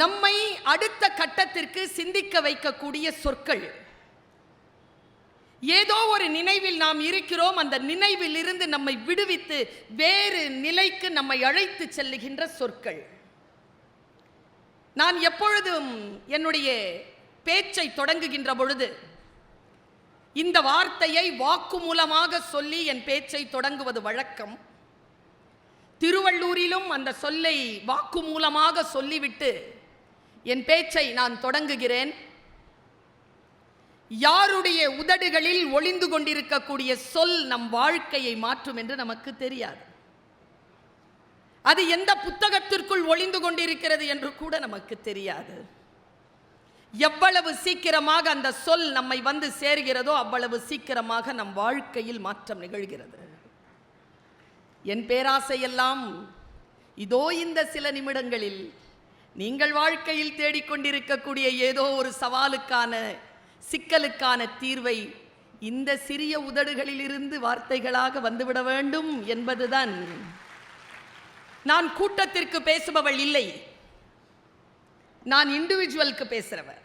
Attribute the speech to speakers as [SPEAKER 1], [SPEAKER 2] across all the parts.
[SPEAKER 1] நம்மை அடுத்த கட்டத்திற்கு சிந்திக்க வைக்கக்கூடிய சொற்கள். ஏதோ ஒரு நினைவில் நாம் இருக்கிறோம், அந்த நினைவில் இருந்து நம்மை விடுவித்து வேறு நிலைக்கு நம்மை அழைத்து செல்லுகின்ற சொற்கள். நான் எப்பொழுதும் என்னுடைய பேச்சை தொடங்குகின்ற பொழுது இந்த வார்த்தையை வாக்கு மூலமாக சொல்லி என் பேச்சை தொடங்குவது வழக்கம். திருவள்ளூரிலும் அந்த சொல்லை வாக்கு மூலமாக சொல்லிவிட்டு என் பேச்சை நான் தொடங்குகிறேன். யாருடைய உதடுகளில் ஒளிந்து கொண்டிருக்கக்கூடிய சொல் நம் வாழ்க்கையை மாற்றும் என்று நமக்கு தெரியாது. அது எந்த புத்தகத்திற்குள் ஒளிந்து கொண்டிருக்கிறது என்று கூட நமக்கு தெரியாது. எவ்வளவு சீக்கிரமாக அந்த சொல் நம்மை வந்து சேர்கிறதோ அவ்வளவு சீக்கிரமாக நம் வாழ்க்கையில் மாற்றம் நிகழ்கிறது. என் பேராசையெல்லாம் இதோ இந்த சில நிமிடங்களில் நீங்கள் வாழ்க்கையில் தேடிக்கொண்டிருக்கக்கூடிய ஏதோ ஒரு சவாலுக்கான சிக்கலுக்கான தீர்வை இந்த சிறிய உதடுகளில் இருந்து வார்த்தைகளாக வந்துவிட வேண்டும் என்பதுதான். நான் கூட்டத்திற்கு பேசுபவள் இல்லை, நான் இண்டிவிஜுவலுக்கு பேசுறவர்.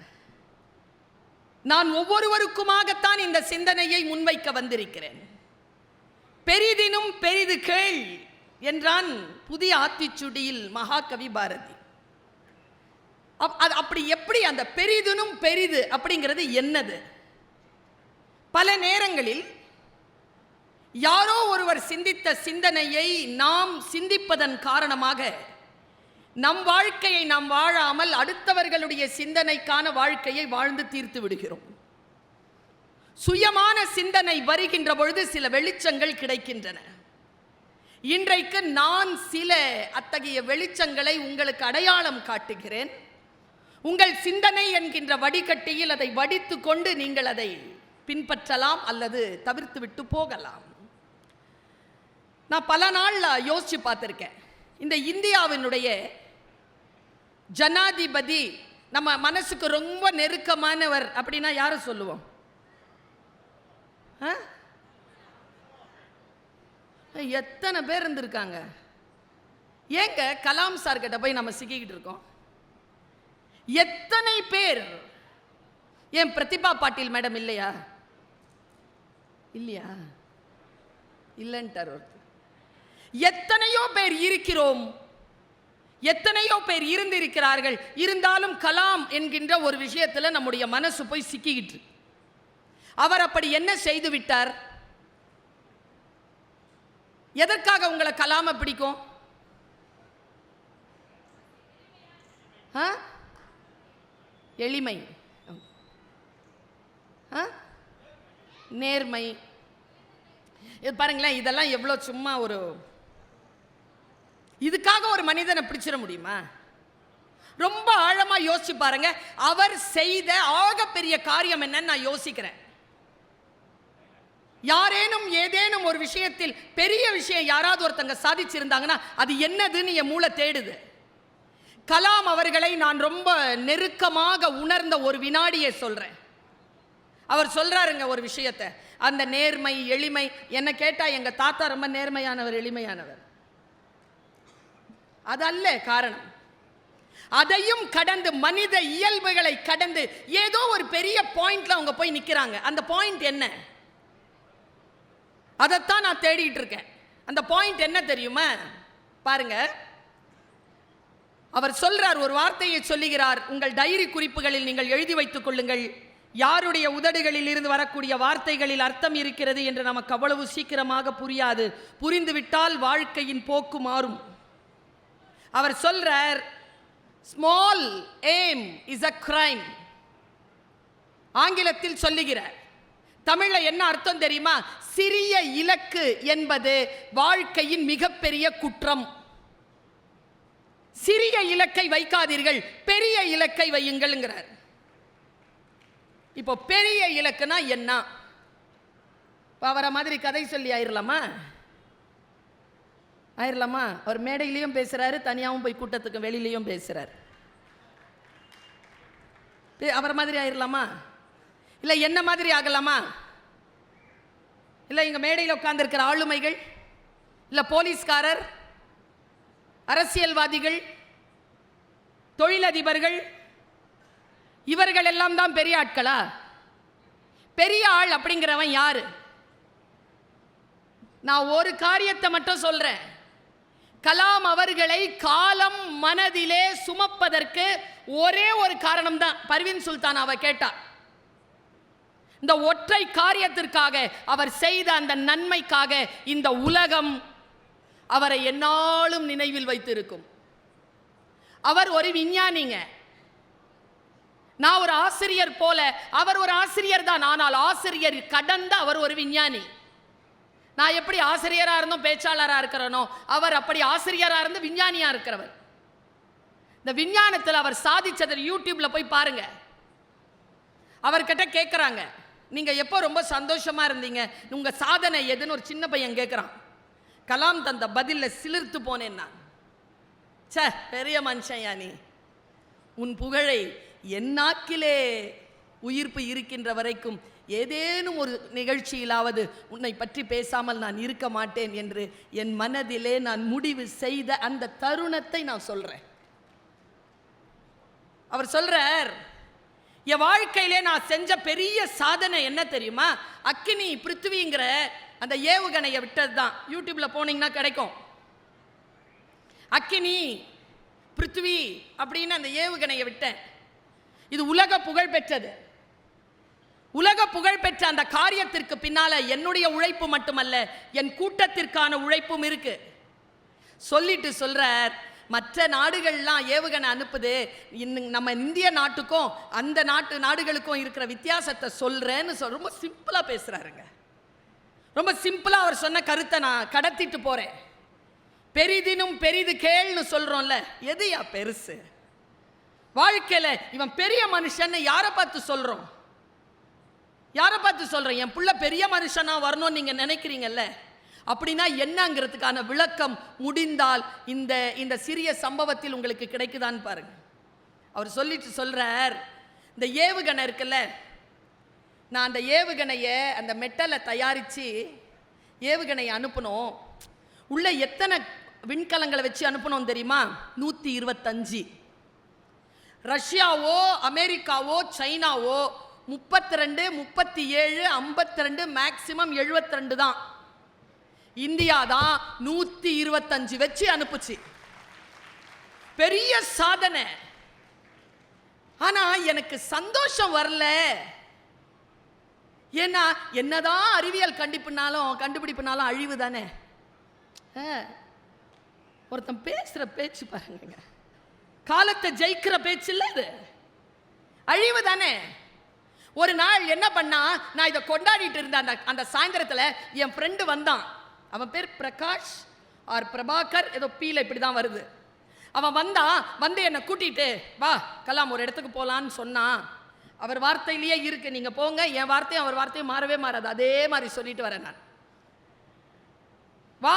[SPEAKER 1] நான் ஒவ்வொருவருக்குமாகத்தான் இந்த சிந்தனையை முன்வைக்க வந்திருக்கிறேன். பெரிதினும் பெரிது கேள் என்றான் புதிய ஆத்திச்சுடியில் மகாகவி பாரதி. அப்படி எப்படி அந்த பெரிதினும் பெரிது அப்படிங்கிறது என்னது? பல நேரங்களில் யாரோ ஒருவர் சிந்தித்த சிந்தனையை நாம் சிந்திப்பதன் காரணமாக நம் வாழ்க்கையை நாம் வாழாமல் அடுத்தவர்களுடைய சிந்தனைக்கான வாழ்க்கையை வாழ்ந்து தீர்த்து விடுகிறோம். சுயமான சிந்தனை வருகின்ற பொழுது சில வெளிச்சங்கள் கிடைக்கின்றன. இன்றைக்கு நான் சில அத்தகைய வெளிச்சங்களை உங்களுக்கு அடையாளம் காட்டுகிறேன். உங்கள் சிந்தனை என்கின்ற வடிகட்டியில் அதை வடித்து கொண்டு நீங்கள் அதை பின்பற்றலாம் அல்லது தவிர்த்து விட்டு போகலாம். நான் பல நாள் யோசிச்சு பார்த்துருக்கேன். இந்த இந்தியாவினுடைய ஜனாதிபதி நம்ம மனசுக்கு ரொம்ப நெருக்கமானவர் அப்படின்னா யாரை சொல்லுவோம்? எத்தனை பேர் இருந்திருக்காங்க? ஏங்க கலாம் சார் கிட்ட போய் நம்ம சிக்கிக்கிட்டு இருக்கோம்? எத்தனை பேர்? ஏன் பிரதிபா பாட்டீல் மேடம் இல்லையா? இல்லையா? இல்லைன்ட்டார் ஒருத்தர். எத்தனையோ பேர் இருக்கிறோம், எத்தனையோ பேர் இருந்திருக்கிறார்கள். இருந்தாலும் கலாம் என்கின்ற ஒரு விஷயத்துல நம்முடைய மனசு போய் சிக்கிக்கிட்டு. அவர் அப்படி என்ன செய்து விட்டார்? எதற்காக உங்களை கலாம பிடிக்கும்? எளிமை, நேர்மை. இது பாருங்களேன், இதெல்லாம் எவ்வளோ சும்மா ஒரு இதுக்காக ஒரு மனிதனை பிடிச்சிட முடியுமா? ரொம்ப ஆழமா யோசிச்சு பாருங்க. அவர் செய்த ஆகப்பெரிய காரியம் என்னன்னு நான் யோசிக்கிறேன். யாரேனும் ஏதேனும் ஒரு விஷயத்தில் பெரிய விஷயம் யாராவது ஒருத்தங்க சாதிச்சிருந்தாங்கன்னா அது என்னதுன்னு என் மூளை தேடுது. கலாம் அவர்களை நான் ரொம்ப நெருக்கமாக உணர்ந்த ஒரு வினாடியை சொல்றேன். அவர் சொல்றாருங்க ஒரு விஷயத்தை, அந்த நேர்மை எளிமை. என்ன கேட்டா எங்க தாத்தா ரொம்ப நேர்மையானவர், எளிமையானவர். அதல்ல காரணம். அதையும் கடந்து மனித இயல்புகளை கடந்து ஏதோ ஒரு பெரிய பாயிண்ட்ல அவங்க போய் நிக்கிறாங்க. அந்த பாயிண்ட் என்ன? அதைத்தான் நான் தேடிட்டு இருக்கேன். அந்த பாயிண்ட் என்ன தெரியுமா? பாருங்க, அவர் சொல்றார், ஒரு வார்த்தையை சொல்லுகிறார். உங்கள் டைரி குறிப்புகளில் நீங்கள் எழுதி வைத்துக் கொள்ளுங்கள். யாருடைய உதடுகளில் இருந்து வரக்கூடிய வார்த்தைகளில் அர்த்தம் இருக்கிறது என்று நமக்கு அவ்வளவு சீக்கிரமாக புரியாது. புரிந்துவிட்டால் வாழ்க்கையின் போக்கு மாறும். அவர் சொல்றார், small aim is a crime. ஆங்கிலத்தில் சொல்லுகிறார். தமிழ்ல என்ன அர்த்தம் தெரியுமா? சிறிய இலக்கு என்பது வாழ்க்கையின் மிகப்பெரிய குற்றம். சிறிய இலக்கை வைக்காதீர்கள், பெரிய இலக்கை வையுங்கள்ங்கிறார். இப்போ பெரிய இலக்குனா என்ன? அவரை மாதிரி கதை சொல்லி ஆயிரலாமா? அவர் மேடையிலையும் பேசுறாரு, தனியாகவும் போய் கூட்டத்துக்கு வெளியிலையும் பேசுறாரு. அவரை மாதிரி ஆயிரலாமா? இல்லை என்ன மாதிரி ஆகலாமா? இல்லை இங்க மேடையில் உட்கார்ந்து இருக்கிற ஆளுமைகள் இல்ல போலீஸ்காரர், அரசியல்வாதிகள், தொழிலதிபர்கள், இவர்கள் எல்லாம் தான் பெரிய ஆட்களா? பெரிய ஆள் அப்படிங்கிறவன் யாரு? நான் ஒரு காரியத்தை மட்டும் சொல்றேன். கலாம் அவர்களை காலம் மனதிலே சுமப்பதற்கு ஒரே ஒரு காரணம் தான். பர்வீன் சுல்தான் அவ கேட்டா, இந்த ஒற்றை காரியத்திற்காக, அவர் செய்த அந்த நன்மைக்காக இந்த உலகம் அவரை எந்நாளும் நினைவில் வைத்திருக்கும். அவர் ஒரு விஞ்ஞானிங்க. நான் ஒரு ஆசிரியர் போல, அவர் ஒரு ஆசிரியர் தான். ஆனால் ஆசிரியர் கடந்த அவர் ஒரு விஞ்ஞானி. நான் எப்படி ஆசிரியராக இருந்தும் பேச்சாளராக இருக்கிறனோ, அவர் அப்படி ஆசிரியராக இருந்து விஞ்ஞானியாக இருக்கிறவர். இந்த விஞ்ஞானத்தில் அவர் சாதிச்சதை யூடியூப்ல போய் பாருங்க. அவர்கிட்ட கேட்குறாங்க, நீங்க எப்போ ரொம்ப சந்தோஷமா இருந்தீங்க, உங்க சாதனை எதுன்னு ஒரு சின்ன பையன் கேட்குறான். கலாம் தந்த பதில சிலிர்த்து போனேன் நான். சே, பெரிய மனுஷன் யானி, உன் புகழை என் நாக்கிலே உயிர்ப்பு இருக்கின்ற வரைக்கும் ஏதேனும் ஒரு நிகழ்ச்சியிலாவது உன்னை பற்றி பேசாமல் நான் இருக்க மாட்டேன் என்று என் மனதிலே நான் முடிவு செய்த அந்த தருணத்தை நான் சொல்றேன். அவர் சொல்றார், என் வாழ்க்கையிலே நான் செஞ்ச பெரிய சாதனை என்ன தெரியுமா? அக்கினி பிருத்திவிங்கிற அந்த ஏவுகணையை விட்டது தான். யூடியூப்ல போனீங்கன்னா கிடைக்கும். அக்கினி பிருத்திவி அப்படின்னு அந்த ஏவுகணையை விட்டேன். இது உலக புகழ் பெற்றது. உலக புகழ் பெற்ற அந்த காரியத்திற்கு பின்னால என்னுடைய உழைப்பு மட்டுமல்ல, என் கூட்டத்திற்கான உழைப்பும் இருக்கு. சொல்லிட்டு சொல்றார், மற்ற நாடுகள்லாம் ஏவுகணை அனுப்புது, நம்ம இந்திய நாட்டுக்கும் அந்த நாடுகளுக்கும் இருக்கிற வித்தியாசத்தை சொல்றேன்னு ரொம்ப சிம்பிளா பேசுறாருங்க. ரொம்ப சிம்பிளா அவர் சொன்ன கருத்தை நான் கடத்திட்டு போறேன். பெரிதினும் பெரிது கேள்னு சொல்றோம்ல, எதுயா பெருசு? வாழ்க்கையில இவன் பெரிய மனுஷன் யாரை பார்த்து சொல்றோம்? யாரை பார்த்து சொல்றேன்? என் புள்ள பெரிய மனுஷனா வரணும்னு நீங்க நினைக்கிறீங்கல்ல, அப்படின்னா என்னங்கிறதுக்கான விளக்கம் முடிந்தால் இந்த இந்த சிறிய சம்பவத்தில் உங்களுக்கு கிடைக்குதான்னு பாருங்க. அவர் சொல்லிட்டு சொல்றார், இந்த ஏவுகணை இருக்குல்ல, நான் அந்த ஏவுகணையை அந்த மெட்டலை தயாரித்து ஏவுகணையை அனுப்பணும். உள்ள எத்தனை விண்கலங்களை வச்சு அனுப்பணும் தெரியுமா? 125. ரஷ்யாவோ அமெரிக்காவோ சைனாவோ 32, 37, 52, மேக்சிமம் 72 தான். இந்தியா தான் 125 வச்சு அனுப்புச்சு. பெரிய சாதனை. ஆனா எனக்கு சந்தோஷம் வரல. ஏன்னா என்னதான் அறிவியல் கண்டுபிடிப்புனாலும் அழிவு தானே. ஒருத்தன் பேசுற பேச்சு பாருங்க, காலத்தை ஜெயிக்கிற பேச்சு இல்லை, இது அழிவு தானே. ஒரு நாள் என்ன பண்ணா, நான் இதை கொண்டாடிட்டு இருந்தேன். அந்த சாயந்தரத்தில் என் ஃப்ரெண்டு வந்தான். அவன் பேர் பிரகாஷ் ஆர் பிரபாகர், ஏதோ பீல இப்படி தான் வருது. அவன் வந்து என்னை கூட்டிட்டு வா கலாம் ஒரு இடத்துக்கு போகலான்னு சொன்னான். அவர் வார்த்தையிலேயே இருக்கு, நீங்க போங்க. என் வார்த்தையும் அவர் வார்த்தையும் மாறவே மாறாது. அதே மாதிரி சொல்லிட்டு வரேன் நான். வா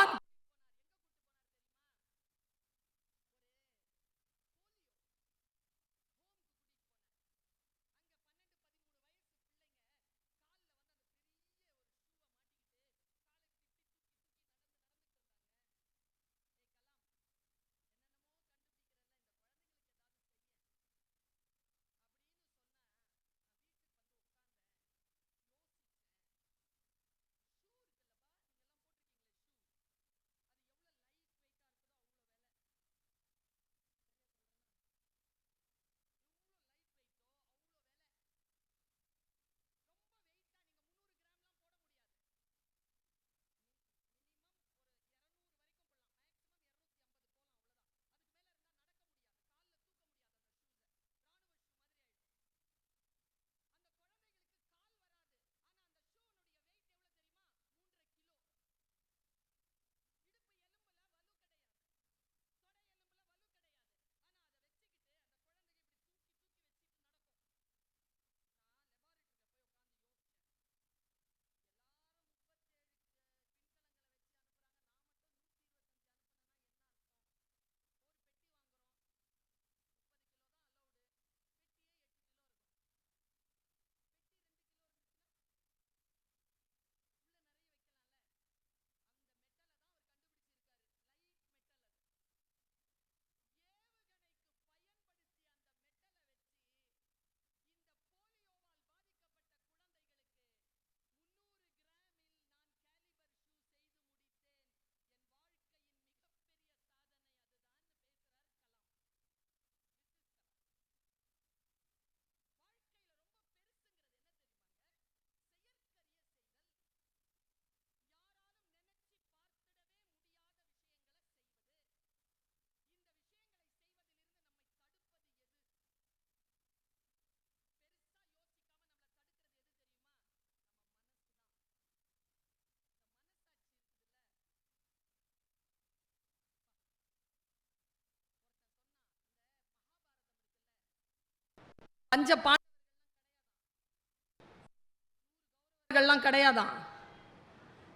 [SPEAKER 1] பஞ்ச பாண்டவர்கள்லாம் கிடையாதான்.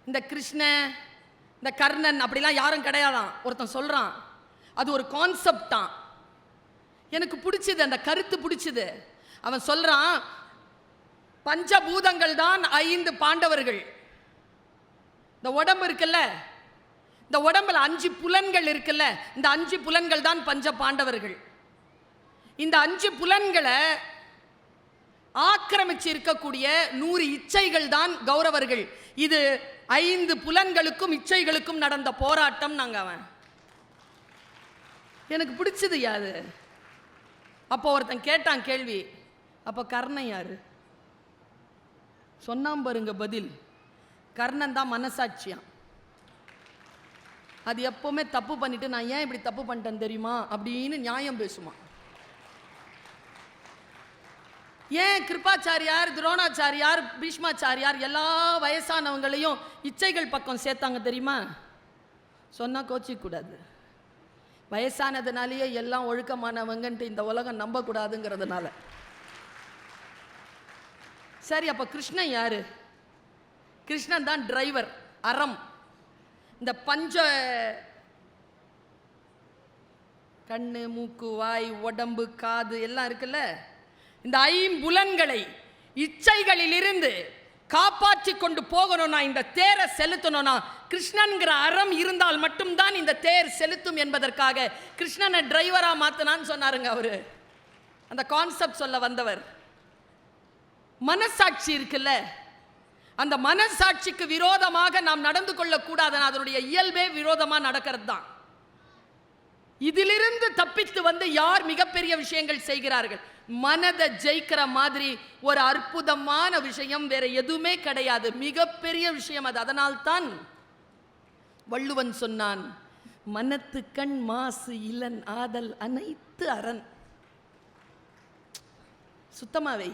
[SPEAKER 1] இந்த கிருஷ்ண, இந்த கர்ணன் அப்படிலாம் யாரும் கிடையாதான். ஒருத்தன் சொல்றான் அது ஒரு கான்செப்ட் தான். எனக்கு பிடிச்சது, அந்த கருத்து பிடிச்சது. அவன் சொல்றான் பஞ்சபூதங்கள் தான் 5 பாண்டவர்கள். இந்த உடம்பு இருக்குல்ல, இந்த உடம்புல 5 புலன்கள் இருக்குல்ல, இந்த 5 புலன்கள் தான் பஞ்ச பாண்டவர்கள். இந்த 5 புலன்களை ஆக்கிரமிச்சு இருக்கக்கூடிய 100 இச்சைகள் தான் கௌரவர்கள். இது 5 புலன்களுக்கும் இச்சைகளுக்கும் நடந்த போராட்டம். நாங்க அவன் எனக்கு பிடிச்சது யாது. அப்போ ஒருத்தன் கேட்டான் கேள்வி, அப்போ கர்ணன் யாரு? சொன்னாம் பாருங்க பதில், கர்ணன் தான் மனசாட்சியான். அது எப்பவுமே தப்பு பண்ணிட்டு நான் ஏன் இப்படி தப்பு பண்ணிட்டேன் தெரியுமா அப்படின்னு நியாயம் பேசுமா. ஏன் கிருபாச்சாரியார், துரோணாச்சாரியார், பீஷ்மாச்சாரியார் எல்லா வயசானவங்களையும் இச்சைகள் பக்கம் சேர்த்தாங்க தெரியுமா? சொன்னா கோச்சிக்க கூடாது. வயசானதுனாலேயே எல்லாம் ஒழுக்கமானவங்கன்ட்டு இந்த உலகம் நம்பக்கூடாதுங்கிறதுனால. சரி, அப்ப கிருஷ்ணன் யாரு? கிருஷ்ணன் தான் டிரைவர், அறம். இந்த பஞ்ச கண்ணு, மூக்கு, வாய், உடம்பு, காது எல்லாம் இருக்குல்ல, இந்த 5 புலன்களை இச்சைகளில் இருந்து காப்பாற்றி கொண்டு போகணும்னா, இந்த தேரை செலுத்தணும்னா கிருஷ்ணன்கிற அறம் இருந்தால் மட்டும்தான் இந்த தேர் செலுத்தும் என்பதற்காக கிருஷ்ணனை டிரைவரா மாத்தினான்னு சொன்னாருங்க அவரு. அந்த கான்செப்ட் சொல்ல வந்தவர். மனசாட்சி இருக்குல்ல, அந்த மனசாட்சிக்கு விரோதமாக நாம் நடந்து கொள்ள கூடாது. அதனுடைய இயல்பே விரோதமா நடக்கிறது தான். இதிலிருந்து தப்பித்து வந்து யார் மிகப்பெரிய விஷயங்கள் செய்கிறார்கள்? மனதை ஜெயிக்கிற மாதிரி ஒரு அற்புதமான விஷயம் வேற எதுவுமே கிடையாது. மிகப்பெரிய விஷயம் அது. அதனால்தான் வள்ளுவன் சொன்னான், மனத்து கண் மாசு இளன் ஆதல் அனைத்து அரண். சுத்தமாவே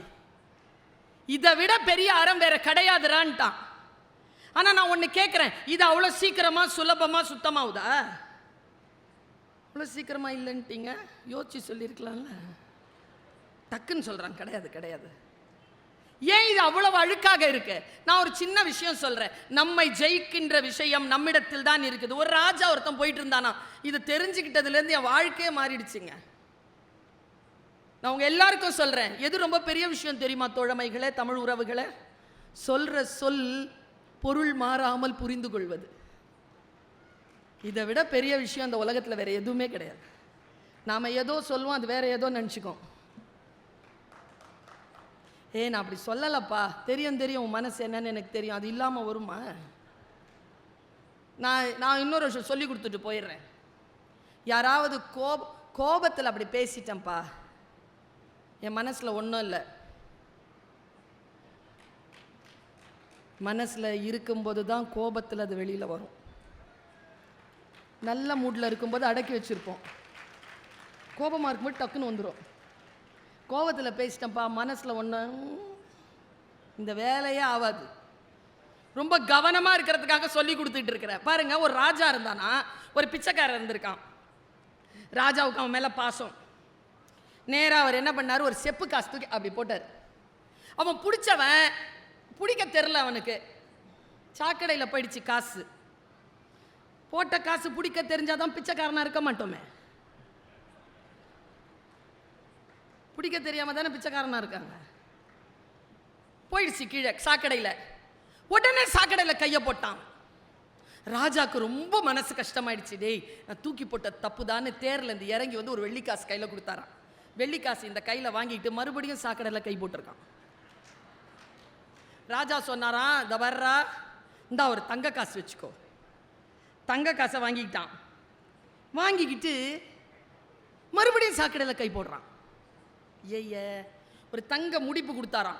[SPEAKER 1] இதை விட பெரிய அறம் வேற கிடையாதுறான்ட்டான். ஆனா நான் ஒண்ணு கேட்கிறேன், இது அவ்வளவு சீக்கிரமா சுலபமா சுத்தமாவுதா? அவ்வளவு சீக்கிரமா இல்லைன்ட்டீங்க, யோசிச்சு சொல்லியிருக்கலாம்ல. டக்குன்னு சொல்றான் கிடையாது கிடையாது. ஏன் இது அவ்வளவு அழுக்காக இருக்கு? நான் ஒரு சின்ன விஷயம் சொல்றேன். நம்மை ஜெயிக்கின்ற விஷயம் நம்மிடத்தில் தான் இருக்குது. ஒரு ராஜா ஒருத்தன் போயிட்டு இருந்தானா, இது தெரிஞ்சுக்கிட்டதுல இருந்து என் வாழ்க்கையே மாறிடுச்சுங்க. நான் உங்க எல்லாருக்கும் சொல்றேன், எது ரொம்ப பெரிய விஷயம் தெரியுமா தோழமைகளே, தமிழ் உறவுகளே? சொல்ற சொல் பொருள் மாறாமல் புரிந்து கொள்வது. இதை விட பெரிய விஷயம் அந்த உலகத்துல வேற எதுவுமே கிடையாது. நாம ஏதோ சொல்லுவோம், அது வேற ஏதோ நினைச்சுக்கோம். நான் அப்படி சொல்லலப்பா, தெரியும் தெரியும் உன் மனசு என்னன்னு எனக்கு தெரியும், அது இல்லாம வருமா? நான் இன்னொரு விஷயம் சொல்லி கொடுத்துட்டு போயிடுறேன். யாராவது கோபத்தில் அப்படி பேசிட்டேன்ப்பா, என் மனசுல ஒன்றும் இல்லை, மனசுல இருக்கும்போது தான் கோபத்தில் அது வெளியில வரும். நல்ல மூட்ல இருக்கும்போது அடக்கி வச்சிருப்போம், கோபமா இருக்கும்போது டக்குன்னு வந்துடும். கோபத்தில் பேசிட்டேன்ப்பா, மனசில் ஒன்று, இந்த வேலையே ஆகாது. ரொம்ப கவனமாக இருக்கிறதுக்காக சொல்லி கொடுத்துட்டு இருக்கிறேன். பாருங்க, ஒரு ராஜா இருந்தானா, ஒரு பிச்சைக்காரர் இருந்திருக்கான். ராஜாவுக்கு அவன் மேலே பாசம். நேராக அவர் என்ன பண்ணார், ஒரு செப்பு காசு தூக்கி அப்படி போட்டார். அவன் பிடிச்சவன், பிடிக்க தெரில அவனுக்கு, சாக்கடையில் போயிடுச்சு காசு. போட்ட காசு பிடிக்க தெரிஞ்சாதான் பிச்சைக்காரனாக இருக்க மாட்டோமே. பிடிக்க தெரியாம தானே பிச்சைக்காரனா இருக்காங்க. போயிடுச்சு கீழே சாக்கடையில். உடனே சாக்கடையில் கையை போட்டான். ராஜாக்கு ரொம்ப மனசு கஷ்டமாயிடுச்சு. டேய், நான் தூக்கி போட்ட தப்பு தானே தேர்ல இருந்து இறங்கி வந்து ஒரு வெள்ளிக்காசு கையில் கொடுத்தாரான். வெள்ளிக்காசு இந்த கையில் வாங்கிட்டு மறுபடியும் சாக்கடையில் கை போட்டிருக்கான். ராஜா சொன்னாராம், இந்த வர்றா, இந்த ஒரு தங்க காசு வச்சுக்கோ. தங்க காசை வாங்கிக்கிட்டான். வாங்கிக்கிட்டு மறுபடியும் சாக்கடையில் கை போடுறான். ஒரு தங்க முடிப்பு கொடுத்தாராம்,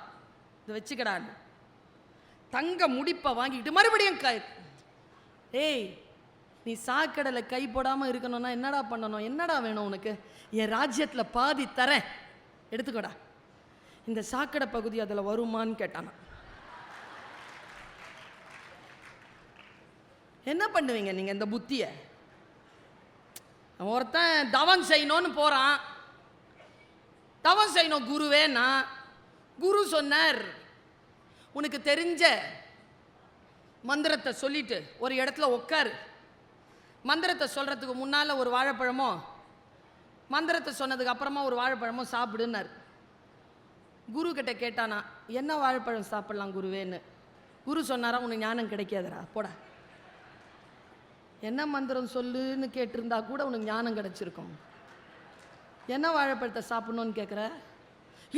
[SPEAKER 1] இதை வச்சுக்கடான்னு. தங்க முடிப்பை வாங்கிக்கிட்டு மறுபடியும் நீ சாக்கடையில் கை போடாமல் இருக்கணும்னா என்னடா பண்ணணும்? என்னடா வேணும் உனக்கு? என் ராஜ்யத்தில் பாதி தரேன், எடுத்துக்கோடா. இந்த சாக்கடை பகுதி அதில் வருமான்னு கேட்டானா. என்ன பண்ணுவீங்க நீங்கள் இந்த புத்தியை? ஒருத்தன் தவம் செய்யணும்னு போகிறான், தவம் செய்யணும் குருவே. நான் குரு சொன்னார், உனக்கு தெரிஞ்ச மந்திரத்தை சொல்லிட்டு ஒரு இடத்துல உட்காரு. மந்திரத்தை சொல்றதுக்கு முன்னால ஒரு வாழைப்பழமோ, மந்திரத்தை சொன்னதுக்கு அப்புறமா ஒரு வாழைப்பழமோ சாப்பிடுன்னார். குரு கிட்ட கேட்டானா, என்ன வாழைப்பழம் சாப்பிடலாம் குருவேன்னு. குரு சொன்னாரா, உனக்கு ஞானம் கிடைக்காதரா, போடா. என்ன மந்திரம் சொல்லுன்னு கேட்டிருந்தா கூட உனக்கு ஞானம் கிடைச்சிருக்கும். என்ன வாழைப்பழத்தை சாப்பிடணும்னு கேட்குற?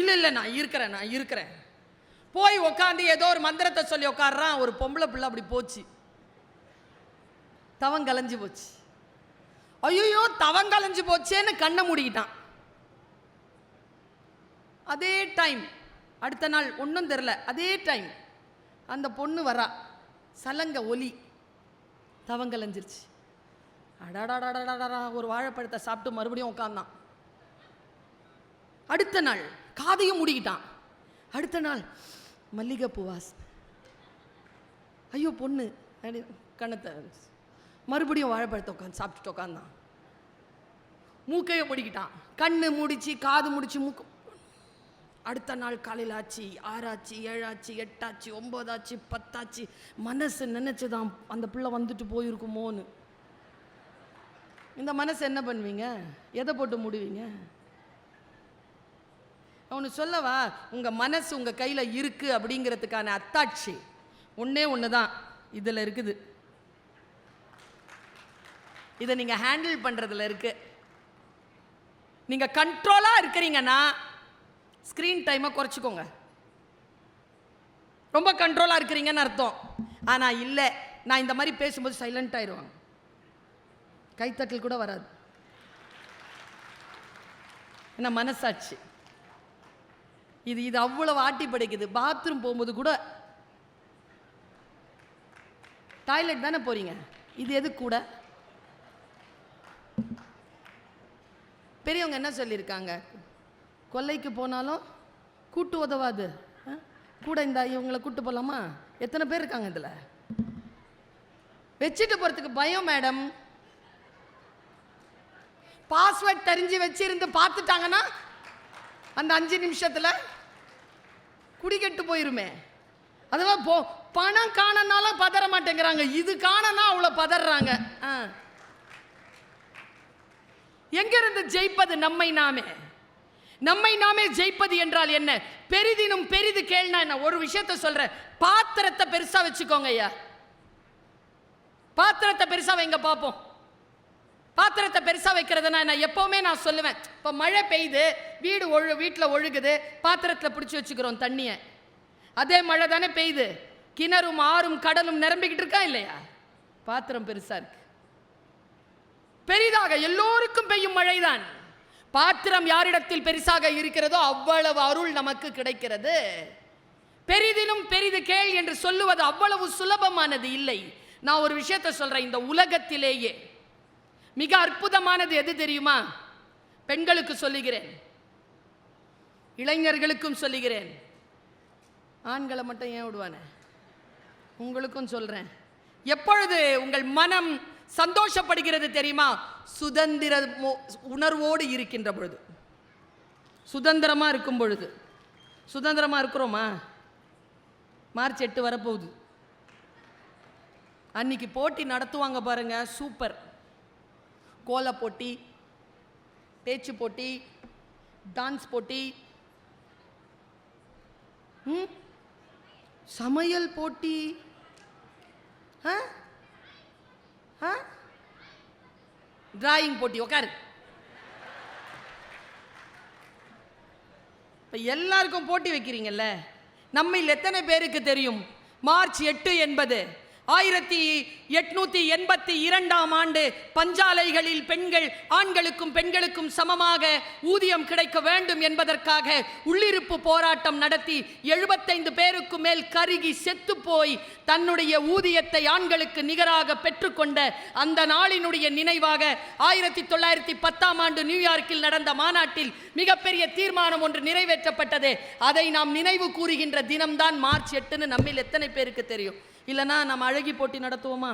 [SPEAKER 1] இல்லை நான் இருக்கிறேன். போய் உக்காந்து ஏதோ ஒரு மந்திரத்தை சொல்லி உட்காடுறான். ஒரு பொம்பளை பிள்ளை அப்படி போச்சு, தவம் கலைஞ்சு போச்சு. ஐயோ தவம் கலைஞ்சு போச்சேன்னு கண்ணை மூடிக்கிட்டான். அதே டைம் அடுத்த நாள் ஒன்றும் தெரில, அதே டைம் அந்த பொண்ணு வரா, சலங்க ஒலி, தவம் கலைஞ்சிருச்சு. அடாடாடாடாடா, ஒரு வாழைப்பழத்தை சாப்பிட்டு மறுபடியும் உட்காந்தான். அடுத்த நாள் காதையும் மூடிக்கிட்டான். அடுத்த நாள் மல்லிகைப்பூ வாசனை. ஐயோ பொண்ணு கண்ணத்தை மறுபடியும் வாழைப்பழத்தை உட்காந்து சாப்பிட்டுட்டு உட்காந்தான். மூக்கையை மூடிக்கிட்டான். கண்ணு முடிச்சு காது முடிச்சு மூக்கு. அடுத்த நாள் காலையில் ஆச்சு, 6 ஆச்சு, 7 ஆச்சு, 8 ஆச்சு, 9 ஆச்சு, 10 ஆச்சு. மனசு நினைச்சுதான் அந்த பிள்ளை வந்துட்டு போயிருக்குமோன்னு. இந்த மனசு என்ன பண்ணுவீங்க? எதை போட்டு மூடுவீங்க? அவனு சொல்லவா, உங்க மனசு உங்க கையில இருக்கு அப்படிங்கிறதுக்கான அத்தாட்சி ஒன்னே ஒண்ணுதான் இதுல இருக்குது. இதை நீங்க ஹேண்டில் பண்றதுல இருக்கு. நீங்க கண்ட்ரோலா இருக்கிறீங்கன்னா ஸ்கிரீன் டைமை குறைச்சிக்கோங்க. ரொம்ப கண்ட்ரோலா இருக்கிறீங்கன்னு அர்த்தம். ஆனா இல்லை, நான் இந்த மாதிரி பேசும்போது சைலண்ட் ஆயிடுவாங்க, கைத்தட்டல் கூட வராது. என்ன மனசாட்சி இது அவ்வளவு ஆட்டி படைக்குது. பாத்ரூம் போகும்போது கூட, டாய்லெட் தானே போறீங்க, இது எது கூட? பெரியவங்க என்ன சொல்லியிருக்காங்க? கொல்லைக்கு போனாலும் கூட்டு உதவாது, கூட இந்த இவங்களை கூட்டு போகலாமா? எத்தனை பேர் இருக்காங்க இதில்? வச்சுட்டு போகிறதுக்கு பயம் மேடம். பாஸ்வேர்ட் தெரிஞ்சு வச்சிருந்து பார்த்துட்டாங்கன்னா அந்த 5 நிமிஷத்தில் குடிக்கெட்டு போயிருமே. அதெல்லாம் பணம் காணனாலும் பதற மாட்டேங்கிறாங்க, இது காணனா அவ்வளோ பதறாங்க. எங்கிருந்து ஜெயிப்பது? நம்மை நாமே ஜெயிப்பது என்றால் என்ன? பெரிதினும் பெரிது கேள்னா என்ன? ஒரு விஷயத்தை சொல்றேன், பாத்திரத்தை பெருசா வச்சுக்கோங்க ஐயா. பாத்திரத்தை பெருசா வைங்க பார்ப்போம். பாத்திரத்தை பெருசா வைக்கிறதுனா என்ன? எப்பவுமே நான் சொல்லுவேன், இப்போ மழை பெய்யுது, வீட்டில் ஒழுகுது, பாத்திரத்தில் பிடிச்சி வச்சுக்கிறோம் தண்ணியை. அதே மழை தானே பெய்யுது, கிணறும் ஆறும் கடலும் நிரம்பிக்கிட்டு இருக்கா இல்லையா? பாத்திரம் பெருசா இருக்கு. பெரிதாக எல்லோருக்கும் பெய்யும் மழைதான். பாத்திரம் யாரிடத்தில் பெருசாக இருக்கிறதோ அவ்வளவு அருள் நமக்கு கிடைக்கிறது. பெரிதிலும் பெரிது கேள் என்று சொல்லுவது அவ்வளவு சுலபமானது இல்லை. நான் ஒரு விஷயத்தை சொல்றேன், இந்த உலகத்திலேயே மிக அற்புதமானது எது தெரியுமா? பெண்களுக்கு சொல்லுகிறேன், இளைஞர்களுக்கும் சொல்லுகிறேன். ஆண்களை மட்டும் ஏன் விடுவானே, உங்களுக்கும் சொல்றேன். எப்பொழுது உங்கள் மனம் சந்தோஷப்படுகிறது தெரியுமா? சுதந்திர உணர்வோடு இருக்கின்ற பொழுது, சுதந்திரமா இருக்கும் பொழுது. சுதந்திரமா இருக்கிறோமா? மார்ச் 8 வரப்போகுது. அன்னைக்கு போட்டி நடத்துவாங்க பாருங்க, சூப்பர். கோல போட்டி, பேச்சு போட்டி, டான்ஸ் போட்டி, சமையல் போட்டி, டிராயிங் போட்டி. உட்காரு. இப்ப எல்லாருக்கும் போட்டி வைக்கிறீங்கல்ல, நம்மில் எத்தனை பேருக்கு தெரியும் மார்ச் 8 என்பது 1882ஆம் ஆண்டு பஞ்சாலைகளில் பெண்கள் ஆண்களுக்கும் பெண்களுக்கும் சமமாக ஊதியம் கிடைக்க வேண்டும் என்பதற்காக உள்ளிருப்பு போராட்டம் நடத்தி 75 பேருக்கு மேல் கருகி செத்து போய் தன்னுடைய ஊதியத்தை ஆண்களுக்கு நிகராக பெற்றுக்கொண்ட அந்த நாளினுடைய நினைவாக 1910ஆம் ஆண்டு நியூயார்க்கில் நடந்த மாநாட்டில் மிகப்பெரிய தீர்மானம் ஒன்று நிறைவேற்றப்பட்டது. அதை நாம் நினைவு கூறுகின்ற தினம்தான் மார்ச் 8ன்னு நம்மில் எத்தனை பேருக்கு தெரியும்? இல்லைனா நம்ம அழகி போட்டி நடத்துவோமா?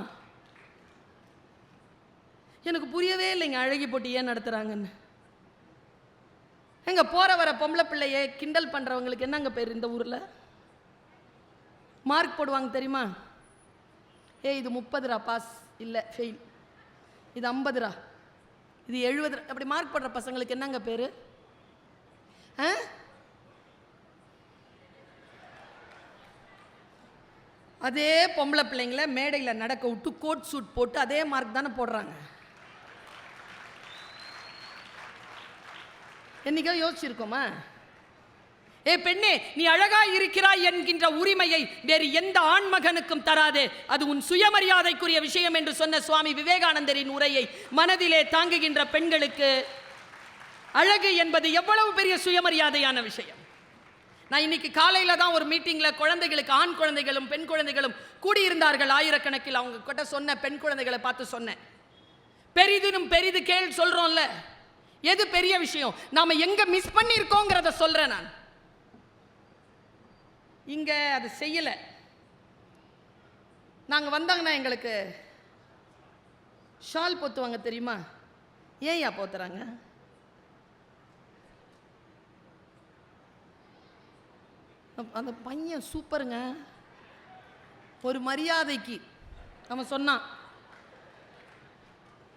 [SPEAKER 1] எனக்கு புரியவே இல்லைங்க, அழகி போட்டி ஏன் நடத்துறாங்கன்னு. எங்க போற வர பொம்பளை பிள்ளைய கிண்டல் பண்றவங்களுக்கு என்னங்க பேர் இந்த ஊர்ல? மார்க் போடுவாங்க தெரியுமா? இது 30 பாஸ், இல்லை ஃபெயில். இது 50, இது 70, அப்படி மார்க் போடுற பசங்களுக்கு என்னங்க பேரு? அதே பொம்பளை பிள்ளைங்கள மேடையில் நடக்க விட்டு கோட் சூட் போட்டு அதே மார்க் தானே போடுறாங்க. என்னைக்கோ யோசிச்சிருக்கோமா? பெண்ணே, நீ அழகா இருக்கிறாய் என்கின்ற உரிமையை வேறு எந்த ஆண்மகனுக்கும் தராதே, அது உன் சுயமரியாதைக்குரிய விஷயம் என்று சொன்ன சுவாமி விவேகானந்தரின் உரையை மனதிலே தாங்குகின்ற பெண்களுக்கு அழகு என்பது எவ்வளவு பெரிய சுயமரியாதையான விஷயம். நான் இன்னைக்கு காலையில தான் ஒரு மீட்டிங்ல குழந்தைகளுக்கு, ஆண் குழந்தைகளும் பெண் குழந்தைகளும் கூடியிருந்தார்கள் ஆயிரக்கணக்கில். அவங்க கிட்ட சொன்ன பெண் குழந்தைகளை பார்த்து சொன்னேன், பெரிதினும் பெரிது கேள் சொல்றோம்ல, எது பெரிய விஷயம்? நாம எங்க மிஸ் பண்ணிருக்கோங்கிறத சொல்றேன். நான் இங்க அது செய்யல. நாங்க வந்தாங்கன்னா எங்களுக்கு ஷால் போத்துவாங்க தெரியுமா? ஏன் போத்துறாங்க? அந்த பையன் சூப்பருங்க, ஒரு மரியாதைக்கு நம்ம சொன்னான்.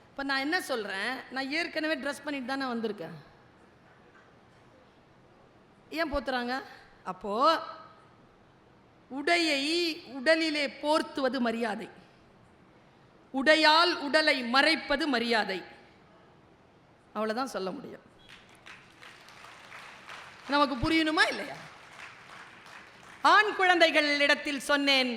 [SPEAKER 1] இப்போ நான் என்ன சொல்கிறேன், நான் ஏற்கனவே ட்ரெஸ் பண்ணிட்டு தானே வந்திருக்கேன், ஏன் போத்துறாங்க? அப்போது உடையை உடலிலே போர்த்துவது மரியாதை, உடையால் உடலை மறைப்பது மரியாதை. அவ்வளோதான் சொல்ல முடியும். நமக்கு புரியணுமா இல்லையா? ஆண் குழந்தைகளிடத்தில் சொன்னேன்,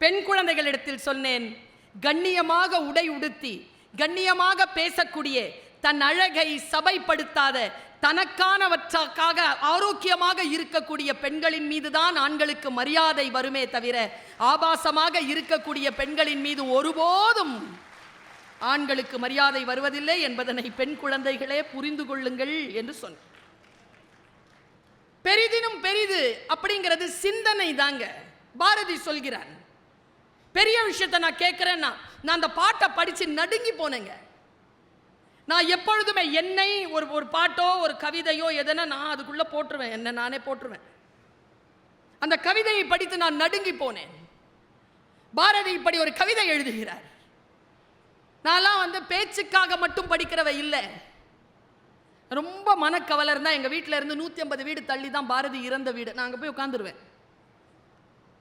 [SPEAKER 1] பெண் குழந்தைகளிடத்தில் சொன்னேன், கண்ணியமாக உடை உடுத்தி கண்ணியமாக பேசக்கூடிய, தன் அழகை சபைப்படுத்தாத, தனக்கானவற்றாக ஆரோக்கியமாக இருக்கக்கூடிய பெண்களின் மீது தான் ஆண்களுக்கு மரியாதை வருமே தவிர, ஆபாசமாக இருக்கக்கூடிய பெண்களின் மீது ஒருபோதும் ஆண்களுக்கு மரியாதை வருவதில்லை என்பதனை பெண் குழந்தைகளே புரிந்து கொள்ளுங்கள் என்று சொன்னேன். பெரிதினும் பெரிது அப்படிங்கிறது சிந்தனை தாங்க. பாரதி சொல்கிறான், பெரிய விஷயத்தை நான் கேட்கிறேன்னா, நான் அந்த பாட்டை படிச்சு நடுங்கி போனேங்க. நான் எப்பொழுதுமே என்னை ஒரு பாட்டோ ஒரு கவிதையோ எதனா நான் அதுக்குள்ள போட்டுருவேன், என்ன நானே போட்டுருவேன். அந்த கவிதையை படித்து நான் நடுங்கி போனேன். பாரதி இப்படி ஒரு கவிதை எழுதுகிறார். நான்லாம் பேச்சுக்காக மட்டும் படிக்கிறவ இல்லை. ரொம்ப மனக்கவலை இருந்தால் எங்கள் வீட்டில் இருந்து 150 வீடு தள்ளி தான் பாரதி இறந்த வீடு. நான் அங்கே போய் உட்காந்துருவேன்.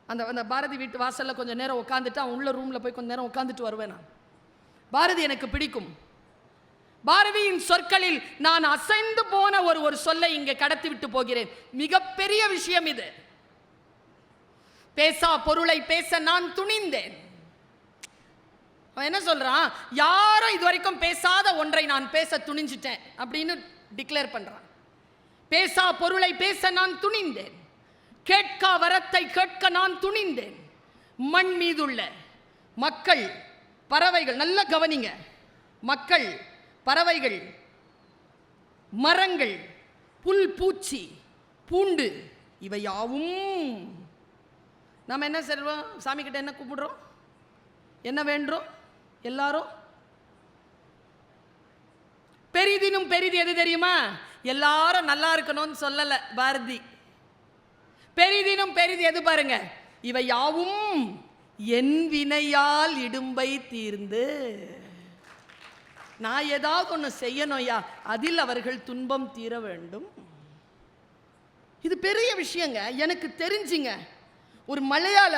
[SPEAKER 1] அந்த பாரதி வீட்டு வாசலில் கொஞ்சம் நேரம் உட்காந்துட்டு அவன் உள்ள ரூமில் போய் கொஞ்சம் நேரம் உட்காந்துட்டு வருவேன். நான் பாரதி எனக்கு பிடிக்கும். பாரதியின் சொற்களில் நான் அசைந்து போன ஒரு சொல்லை இங்கே கடத்தி விட்டு போகிறேன். மிகப்பெரிய விஷயம் இது. பேசா பொருளை பேச நான் துணிந்தேன். அவன் என்ன சொல்றான், யாரும் இதுவரைக்கும் பேசாத ஒன்றை நான் பேச துணிஞ்சிட்டேன் அப்படின்னு டிக்ளேர் பண்றான். பேசா பொருளை பேச நான் துணிந்தேன், கேட்கா வரத்தை கேட்க நான் துணிந்தேன். மண் மீதுள்ள மக்கள், பறவைகள், நல்ல கவனிங்க, மக்கள், பறவைகள், மரங்கள், புல் பூச்சி, பூண்டு, இவை யாவும் நாம் என்ன செய்வோம்? சாமி கிட்ட என்ன கும்பிடுறோம்? என்ன வேண்டுறோம்? எல்லாரும் பெரிதினும் பெரிது எது தெரியுமா? எல்லாரும் நல்லா இருக்கணும்னு சொல்லல பாரதி. பெரிதினும் பெரிது எது பாருங்க, இவை யாவும் என் வினையால் இடும்பை தீர்ந்து. நான் ஏதாவது ஒன்று செய்யணும்யா, அதில் அவர்கள் துன்பம் தீர வேண்டும். இது பெரிய விஷயங்க. எனக்கு தெரிஞ்சுங்க, ஒரு மலையாள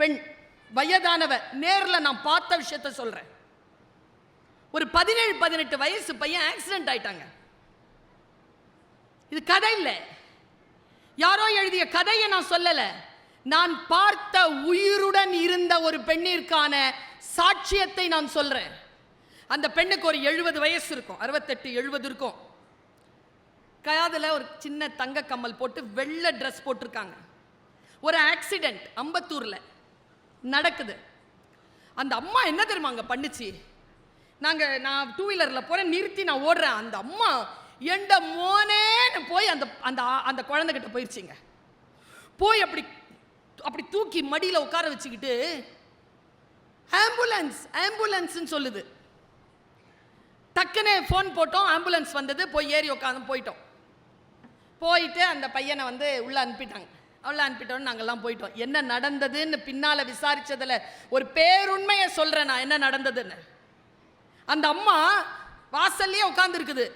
[SPEAKER 1] பெண், வயதானவ, நேரில் நான் பார்த்த விஷயத்த சொல்றேன். ஒரு 17-18 வயசு பையன் ஆக்சிடென்ட் ஆயிட்டாங்க. இது கதை இல்லை, யாரோ எழுதிய கதையை நான் சொல்லல. நான் பார்த்த உயிருடன் இருந்த ஒரு பெண்ணிற்கான சாட்சியத்தை நான் சொல்றேன். அந்த பெண்ணுக்கு ஒரு 70 வயசு இருக்கும், 68-70 இருக்கும். காதுல ஒரு சின்ன தங்க கம்மல் போட்டு வெள்ளை ட்ரெஸ் போட்டிருக்காங்க. ஒரு ஆக்சிடென்ட் அம்பத்தூர்ல நடக்குது. அந்த அம்மா என்ன தெரியுமா அங்க பண்ணுச்சு? நான் 2 வீலர்ல போறேன், நிறுத்தி நான் ஓடுறேன். அந்த அம்மா எந்த மோனேன்னு போய் அந்த அந்த அந்த குழந்தைகிட்ட போயிடுச்சிங்க. போய் அப்படி அப்படி தூக்கி மடியில் உட்கார வச்சுக்கிட்டு ஆம்புலன்ஸ் ஆம்புலன்ஸ்ன்னு சொல்லுது. டக்குன்னு ஃபோன் போட்டோம், ஆம்புலன்ஸ் வந்தது, போய் ஏறி உட்காந்து போயிட்டோம். போயிட்டு அந்த பையனை வந்து உள்ளே அனுப்பிட்டாங்க. அவ்வளோ அனுப்பிட்டோன்னு நாங்கள்லாம் போயிட்டோம். என்ன நடந்ததுன்னு பின்னால் விசாரித்ததில் ஒரு பேருண்மையை சொல்கிறேன் நான், என்ன நடந்ததுன்னு. அந்த அம்மா வாசல்லையே உட்காந்துருக்குது.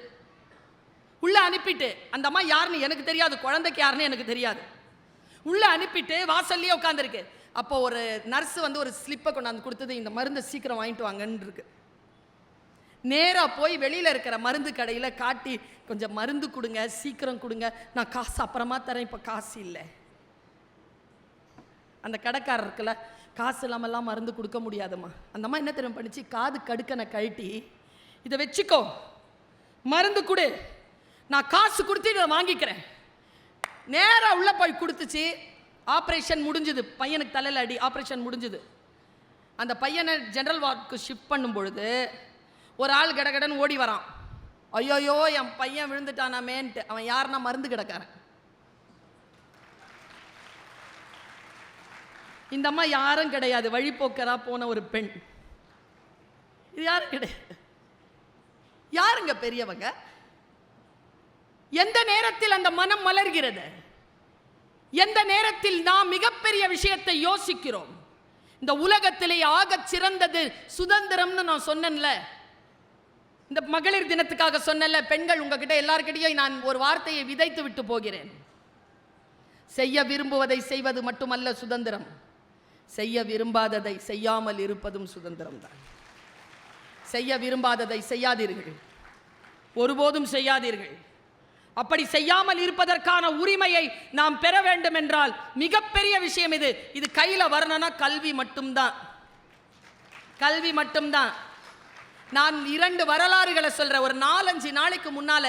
[SPEAKER 1] உள்ளே அனுப்பிட்டு, அந்த அம்மா யாருன்னு எனக்கு தெரியாது, குழந்தைக்கு யாருன்னு எனக்கு தெரியாது. உள்ளே அனுப்பிட்டு வாசல்லையே உட்காந்துருக்கு. அப்போ ஒரு நர்ஸ் வந்து ஒரு ஸ்லிப்பை கொண்டாந்து கொடுத்தது, இந்த மருந்தை சீக்கிரம் வாங்கிட்டு வாங்கன்னு இருக்கு. நேராக போய் வெளியில் இருக்கிற மருந்து கடையில் காட்டி, கொஞ்சம் மருந்து கொடுங்க, சீக்கிரம் கொடுங்க, நான் காசு அப்புறமா தரேன், இப்போ காசு இல்லை. அந்த கடைக்காரர் இருக்குல்ல, காசு இல்லாமல்லாம் மருந்து கொடுக்க முடியாதும்மா. அந்த அம்மா என்ன தெரியும் பண்ணிச்சு, காது கடுக்கனை கழட்டி, இதை வச்சுக்கோ, மருந்து கொடு, நான் காசு கொடுத்து இதை வாங்கிக்கிறேன். நேராக உள்ளே போய் கொடுத்துச்சு. ஆப்ரேஷன் முடிஞ்சுது. பையனுக்கு தலையில் அடி, ஆப்ரேஷன் முடிஞ்சுது. அந்த பையனை ஜெனரல் வார்டுக்கு ஷிஃப்ட் பண்ணும் பொழுது ஒரு ஆள் கடகடன்னு ஓடி வரான். ஐயோயோ என் பையன் விழுந்துட்டானாமேன்ட்டு. அவன் யாருன்னா மருந்து கிடக்காரன். இந்த அம்மா யாரும் கிடையாது, வழிபோக்கரா போன ஒரு பெண். இது யாரும் கிடையாது. யாருங்க பெரியவங்க? எந்த நேரத்தில் அந்த மனம் மலர்கிறது? எந்த நேரத்தில் நாம் மிகப்பெரிய விஷயத்தை யோசிக்கிறோம்? இந்த உலகத்திலே ஆக சிறந்தது சுதந்திரம்னு நான் சொன்னேன்ல, இந்த மகளிர் தினத்துக்காக சொன்னல, பெண்கள் உங்ககிட்ட எல்லார்கிட்டையும் நான் ஒரு வார்த்தையை விதைத்து விட்டு போகிறேன். செய்ய விரும்புவதை செய்வது மட்டுமல்ல சுதந்திரம், செய்ய விரும்பாததை செய்யாமல் இருப்பதும் சுதந்திரம் தான். செய்ய விரும்பாததை செய்யாதீர்கள், ஒருபோதும் செய்யாதீர்கள். அப்படி செய்யாமல் இருப்பதற்கான உரிமையை நாம் பெற வேண்டும் என்றால் மிகப்பெரிய விஷயம் இது. இது கையில் வரணும்னா கல்வி மட்டும்தான், கல்வி மட்டும்தான். நான் 2 வரலாறுகளை சொல்றேன். ஒரு 4-5 நாளைக்கு முன்னால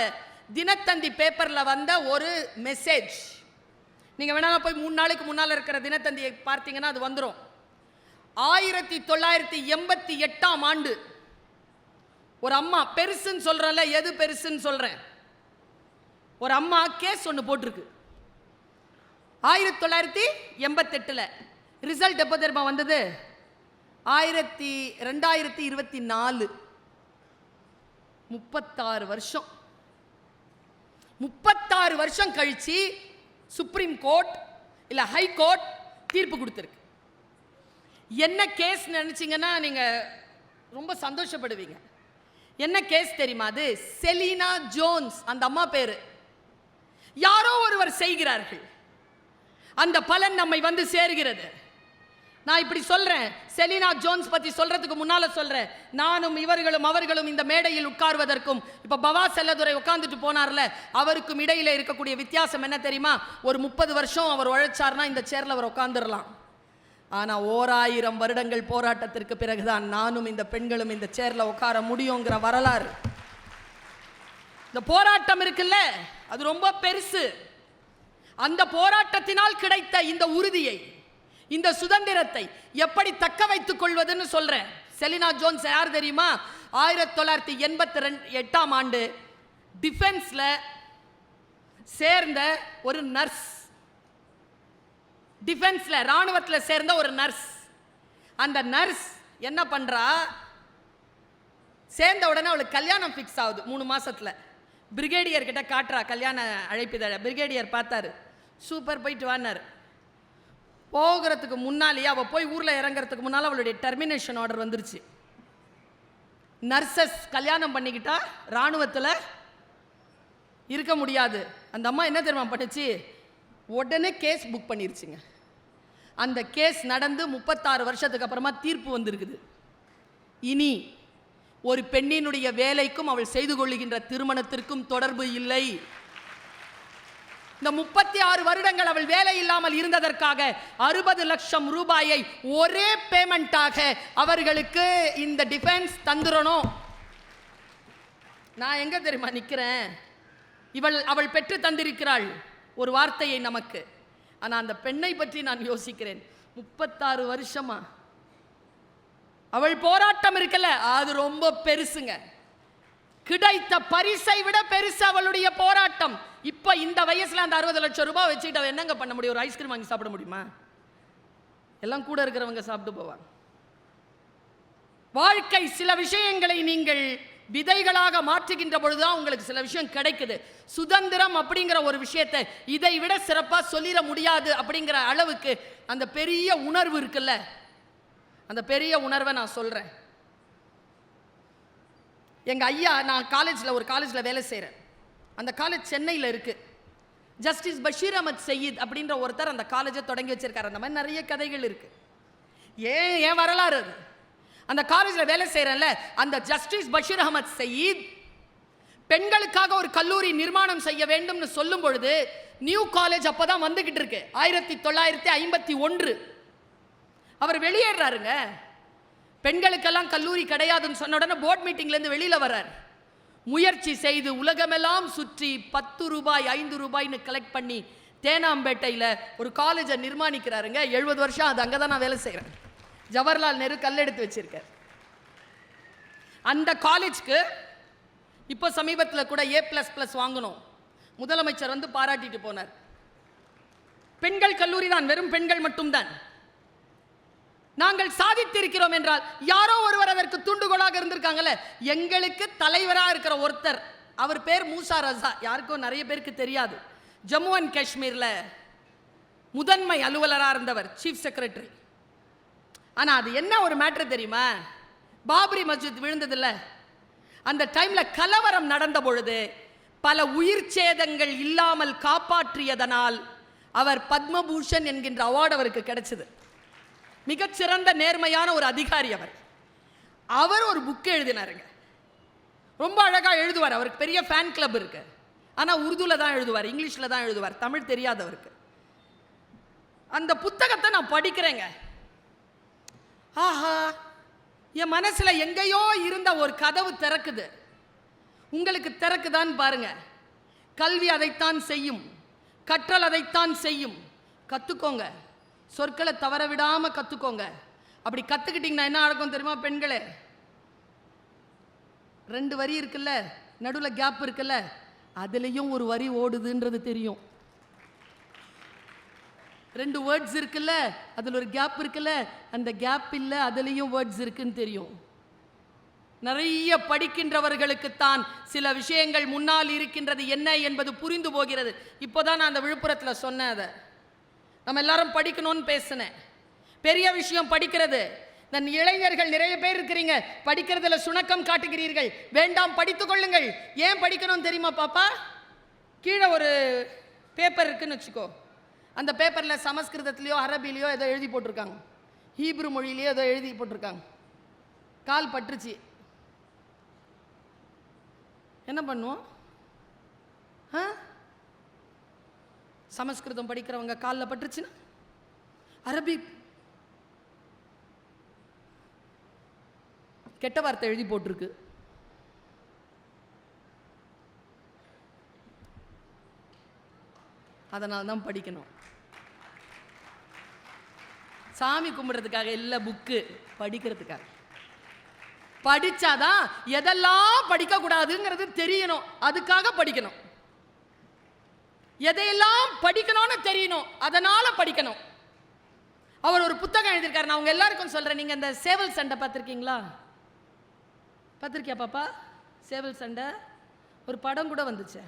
[SPEAKER 1] தினத்தந்தி பேப்பர்ல வந்த ஒரு மெசேஜ், நீங்க வேணாலும் போய் 3 நாளைக்கு முன்னால இருக்கிற தினத்தந்தியை பார்த்தீங்கன்னா அது வந்துடும். 1988ஆம் ஆண்டு ஒரு அம்மா, பெருசுன்னு சொல்றேன்ல, எது பெருசுன்னு சொல்றேன், ஒரு அம்மா கேஸ் ஒன்று போட்டிருக்கு. 1988 ரிசல்ட் எப்போ தெரியுமா வந்தது? 2024. 36 வருஷம். 36 வருஷம் கழிச்சு சுப்ரீம் கோர்ட் இல்ல ஹை கோர்ட் தீர்ப்பு கொடுத்திருக்கு. என்ன கேஸ் நினைச்சீங்கன்னா நீங்க ரொம்ப சந்தோஷப்படுவீங்க. என்ன கேஸ் தெரியுமா? அது செலினா ஜோன்ஸ், அந்த அம்மா பேரு. யாரோ ஒருவர் செய்கிறார்கள், அந்த பலன் நம்மை வந்து சேர்கிறது. நான் இப்படி சொல்றேன், செலினா ஜோன்ஸ் பத்தி சொல்றதுக்கு முன்னால சொல்றேன், நானும் இவர்களும் அவர்களும் இந்த மேடையில் உட்கார்வதற்கும் இப்ப பவா செல்லதுரை உட்கார்ந்துட்டு போனார்ல, அவருக்கும் இடையில இருக்கக்கூடிய வித்தியாசம் என்ன தெரியுமா? ஒரு 30 வருஷம் அவர் உழைச்சார்னா இந்த சேர்ல அவர் உட்கார்ந்துடலாம். ஆனா 1000 வருடங்கள் போராட்டத்திற்கு பிறகுதான் நானும் இந்த பெண்களும் இந்த சேர்ல உட்கார முடியுங்கிற வரலாறு. இந்த போராட்டம் இருக்குல்ல, அது ரொம்ப பெருசு. அந்த போராட்டத்தினால் கிடைத்த இந்த உறுதியை, இந்த சுதந்திரத்தை எப்படி தக்க வைத்துக் கொள்வதுன்னு சொல்றேன். செலினா ஜோன்ஸ் யார் தெரியுமா? 1988ஆம் ஆண்டு டிஃபென்ஸ்ல சேர்ந்த ஒரு நர்ஸ். டிஃபென்ஸ்ல, ராணுவத்தில் சேர்ந்த ஒரு நர்ஸ். அந்த நர்ஸ் என்ன பண்றா? சேர்ந்த உடனே அவளுக்கு கல்யாணம் ஃபிக்ஸ் ஆகுது 3 மாசத்துல. பிரிகேடியர் கிட்ட காட்டுறா கல்யாண அழைப்பிதழ. பிரிகேடியர் பார்த்தாரு, சூப்பர் போயிட்டு வானார். போகிறதுக்கு முன்னாலேயே, அவள் போய் ஊரில் இறங்குறதுக்கு முன்னால் அவளுடைய டெர்மினேஷன் ஆர்டர் வந்துருச்சு. நர்சஸ் கல்யாணம் பண்ணிக்கிட்டா இராணுவத்தில் இருக்க முடியாது. அந்த அம்மா என்ன தெரியுமா பண்ணுச்சு? உடனே கேஸ் புக் பண்ணிருச்சுங்க. அந்த கேஸ் நடந்து 36 வருஷத்துக்கு அப்புறமா தீர்ப்பு வந்திருக்குது. இனி ஒரு பெண்ணினுடைய வேலைக்கும் அவள் செய்து கொள்ளுகின்ற திருமணத்திற்கும் தொடர்பு இல்லை. இந்த 36 வருடங்கள் அவள் வேலை இல்லாமல் இருந்ததற்காக 60 லட்சம் ரூபாயை ஒரே பேமெண்டாக அவர்களுக்கு இந்த டிஃபென்ஸ் தந்துடணும். நான் எங்க தெரியுமா நிக்கிறேன்? அவள் பெற்று தந்திருக்கிறாள் ஒரு வார்த்தையை நமக்கு. ஆனா அந்த பெண்ணை பற்றி நான் யோசிக்கிறேன். 36 வருஷமா அவள் போராட்டம் இருக்கல, அது ரொம்ப பெருசுங்க. கிடைத்த பரிசை விட பெருசு அவளுடைய போராட்டம். இப்ப இந்த வயசுல அந்த 60 லட்சம் ரூபாய் வச்சுட்டு அவ என்னங்க பண்ண முடியும்? ஒரு ஐஸ்கிரீம் வாங்கி சாப்பிட முடியுமா? எல்லாம் கூட இருக்கிறவங்க சாப்பிட்டு போவாங்க. வாழ்க்கை சில விஷயங்களை நீங்கள் விதைகளாக மாற்றுகின்ற பொழுதுதான் உங்களுக்கு சில விஷயம் கிடைக்குது. சுதந்திரம் அப்படிங்கிற ஒரு விஷயத்தை இதை விட சிறப்பாக சொல்லிட முடியாது அப்படிங்கிற அளவுக்கு அந்த பெரிய உணர்வு இருக்குல்ல, அந்த பெரிய உணர்வை நான் சொல்றேன். எங்க ஐயா, நான் ஒரு காலேஜில் வேலை செய்கிறேன். அந்த காலேஜ் சென்னையில் இருக்கு. ஜஸ்டிஸ் பஷீர் அஹமத் சயீத் அப்படின்ற ஒருத்தர் அந்த காலேஜை தொடங்கி வச்சிருக்காரு. அந்த மாதிரி நிறைய கதைகள் இருக்கு. ஏன் வரலாறு அது. அந்த காலேஜில் வேலை செய்கிறேன்ல, அந்த ஜஸ்டிஸ் பஷீர் அஹமத் சயீத் பெண்களுக்காக ஒரு கல்லூரி நிர்மாணம் செய்ய வேண்டும்னு சொல்லும் பொழுது நியூ காலேஜ் அப்பதான் வந்துகிட்டு இருக்கு, 1951. அவர் வெளியேறாருங்க. பெண்களுக்கெல்லாம் கல்லூரி கிடையாதுன்னு சொன்ன உடனே போர்ட் மீட்டிங்லேருந்து வெளியில் வர்றார். முயற்சி செய்து உலகமெல்லாம் சுற்றி 10 ரூபாய் 5 ரூபாய்னு கலெக்ட் பண்ணி தேனாம்பேட்டையில் ஒரு காலேஜை நிர்மாணிக்கிறாருங்க. 70 வருஷம் அது. அங்கே தான் நான் வேலை செய்கிறேன். ஜவஹர்லால் நேரு கல்லெடுத்து வச்சிருக்கார். அந்த காலேஜ்க்கு இப்போ சமீபத்தில் கூட A++ வாங்கணும். முதலமைச்சர் வந்து பாராட்டிட்டு போனார். பெண்கள் கல்லூரி தான், வெறும் பெண்கள் மட்டும்தான். நாங்கள் சாதித்திருக்கிறோம் என்றால் யாரோ ஒருவர் அதற்கு தூண்டுகோலாக இருந்திருக்காங்கல்ல. எங்களுக்கு தலைவராக இருக்கிற ஒருத்தர், அவர் பேர் மூசா ரசா, யாருக்கும் நிறைய பேருக்கு தெரியாது. ஜம்மு அண்ட் காஷ்மீர்ல முதன்மை அலுவலராக இருந்தவர், சீஃப் செக்ரட்டரி. ஆனா அது என்ன ஒரு மேட்டர் தெரியுமா? பாபரி மஸ்ஜித் விழுந்ததில்ல, அந்த டைம்ல கலவரம் நடந்த பொழுது பல உயிர் சேதங்கள் இல்லாமல் காப்பாற்றியதனால் அவர் பத்மபூஷன் என்கின்ற அவார்டு அவருக்கு கிடைச்சது. மிகச்சிறந்த நேர்மையான ஒரு அதிகாரி அவர். அவர் ஒரு புக் எழுதினாருங்க. ரொம்ப அழகா எழுதுவார். அவருக்கு பெரிய ஃபேன் கிளப் இருக்கு. ஆனா உருதுல தான் எழுதுவார், இங்கிலீஷ்ல தான் எழுதுவார், தமிழ் தெரியாதவருக்கு. அந்த புத்தகத்தை நான் படிக்கிறேங்க. ஆஹா, என் மனசுல எங்கேயோ இருந்த ஒரு கதவு திறக்குது. உங்களுக்கு திறக்குதான்னு பாருங்க. கல்வி அதைத்தான் செய்யும், கற்றல் அதைத்தான் செய்யும். கத்துக்கோங்க, சொற்களை தவற விடாம கத்துக்கோங்க. அப்படி கத்துக்கிட்டீங்கன்னா என்ன நடக்கும் தெரியுமா பெண்களே? 2 வரி இருக்குல்ல, நடுவுல கேப் இருக்குல்ல, அதுலயும் ஒரு வரி ஓடுதுன்றது தெரியும். 2 வேர்ட்ஸ் இருக்குல்ல, அதுல ஒரு கேப் இருக்குல்ல, அந்த கேப் இல்ல, அதுலயும் வேர்ட்ஸ் இருக்குன்னு தெரியும். நிறைய படிக்கின்றவர்களுக்குத்தான் சில விஷயங்கள் முன்னால் இருக்கின்றது என்ன என்பது புரிந்து போகிறது. இப்போதான் நான் அந்த விழுப்புரத்தில் சொன்னேன். அதை நம்ம எல்லாரும் படிக்கணும்னு பேசினேன். பெரிய விஷயம் படிக்கிறது. நன் இளைஞர்கள் நிறைய பேர் இருக்கிறீங்க, படிக்கிறதுல சுணக்கம் காட்டுகிறீர்கள். வேண்டாம், படித்துக் கொள்ளுங்கள். ஏன் படிக்கணும் தெரியுமா பாப்பா? கீழே ஒரு பேப்பர் இருக்குன்னு வச்சுக்கோ. அந்த பேப்பரில் சமஸ்கிருதத்திலையோ அரபிலையோ ஏதோ எழுதி போட்டிருக்காங்க, ஹீப்ரு மொழியிலையோ ஏதோ எழுதி போட்டிருக்காங்க. கால் பட்டுருச்சு, என்ன பண்ணுவோம்? சமஸ்கிருதம் படிக்கிறவங்க காலில் பட்டுருச்சுன்னா, அரபி கெட்ட வார்த்தை எழுதி போட்டிருக்கு, அதனால தான் படிக்கணும். சாமி கும்பிட்றதுக்காக இல்லை, புக்கு படிக்கிறதுக்காக. படிச்சாதான் எதெல்லாம் படிக்க கூடாதுங்கிறது தெரியணும், அதுக்காக படிக்கணும். எதையெல்லாம் படிக்கணும்னு தெரியணும், அதனால படிக்கணும். அவர் ஒரு புத்தகம் எழுதியிருக்காரு, நான் உங்க எல்லாருக்கும் சொல்றேன். நீங்க இந்த சேவல் சண்டை பார்த்திருக்கீங்களா? பார்த்திருக்கியா பாப்பா? சேவல் சண்டை ஒரு படம் கூட வந்துச்சு.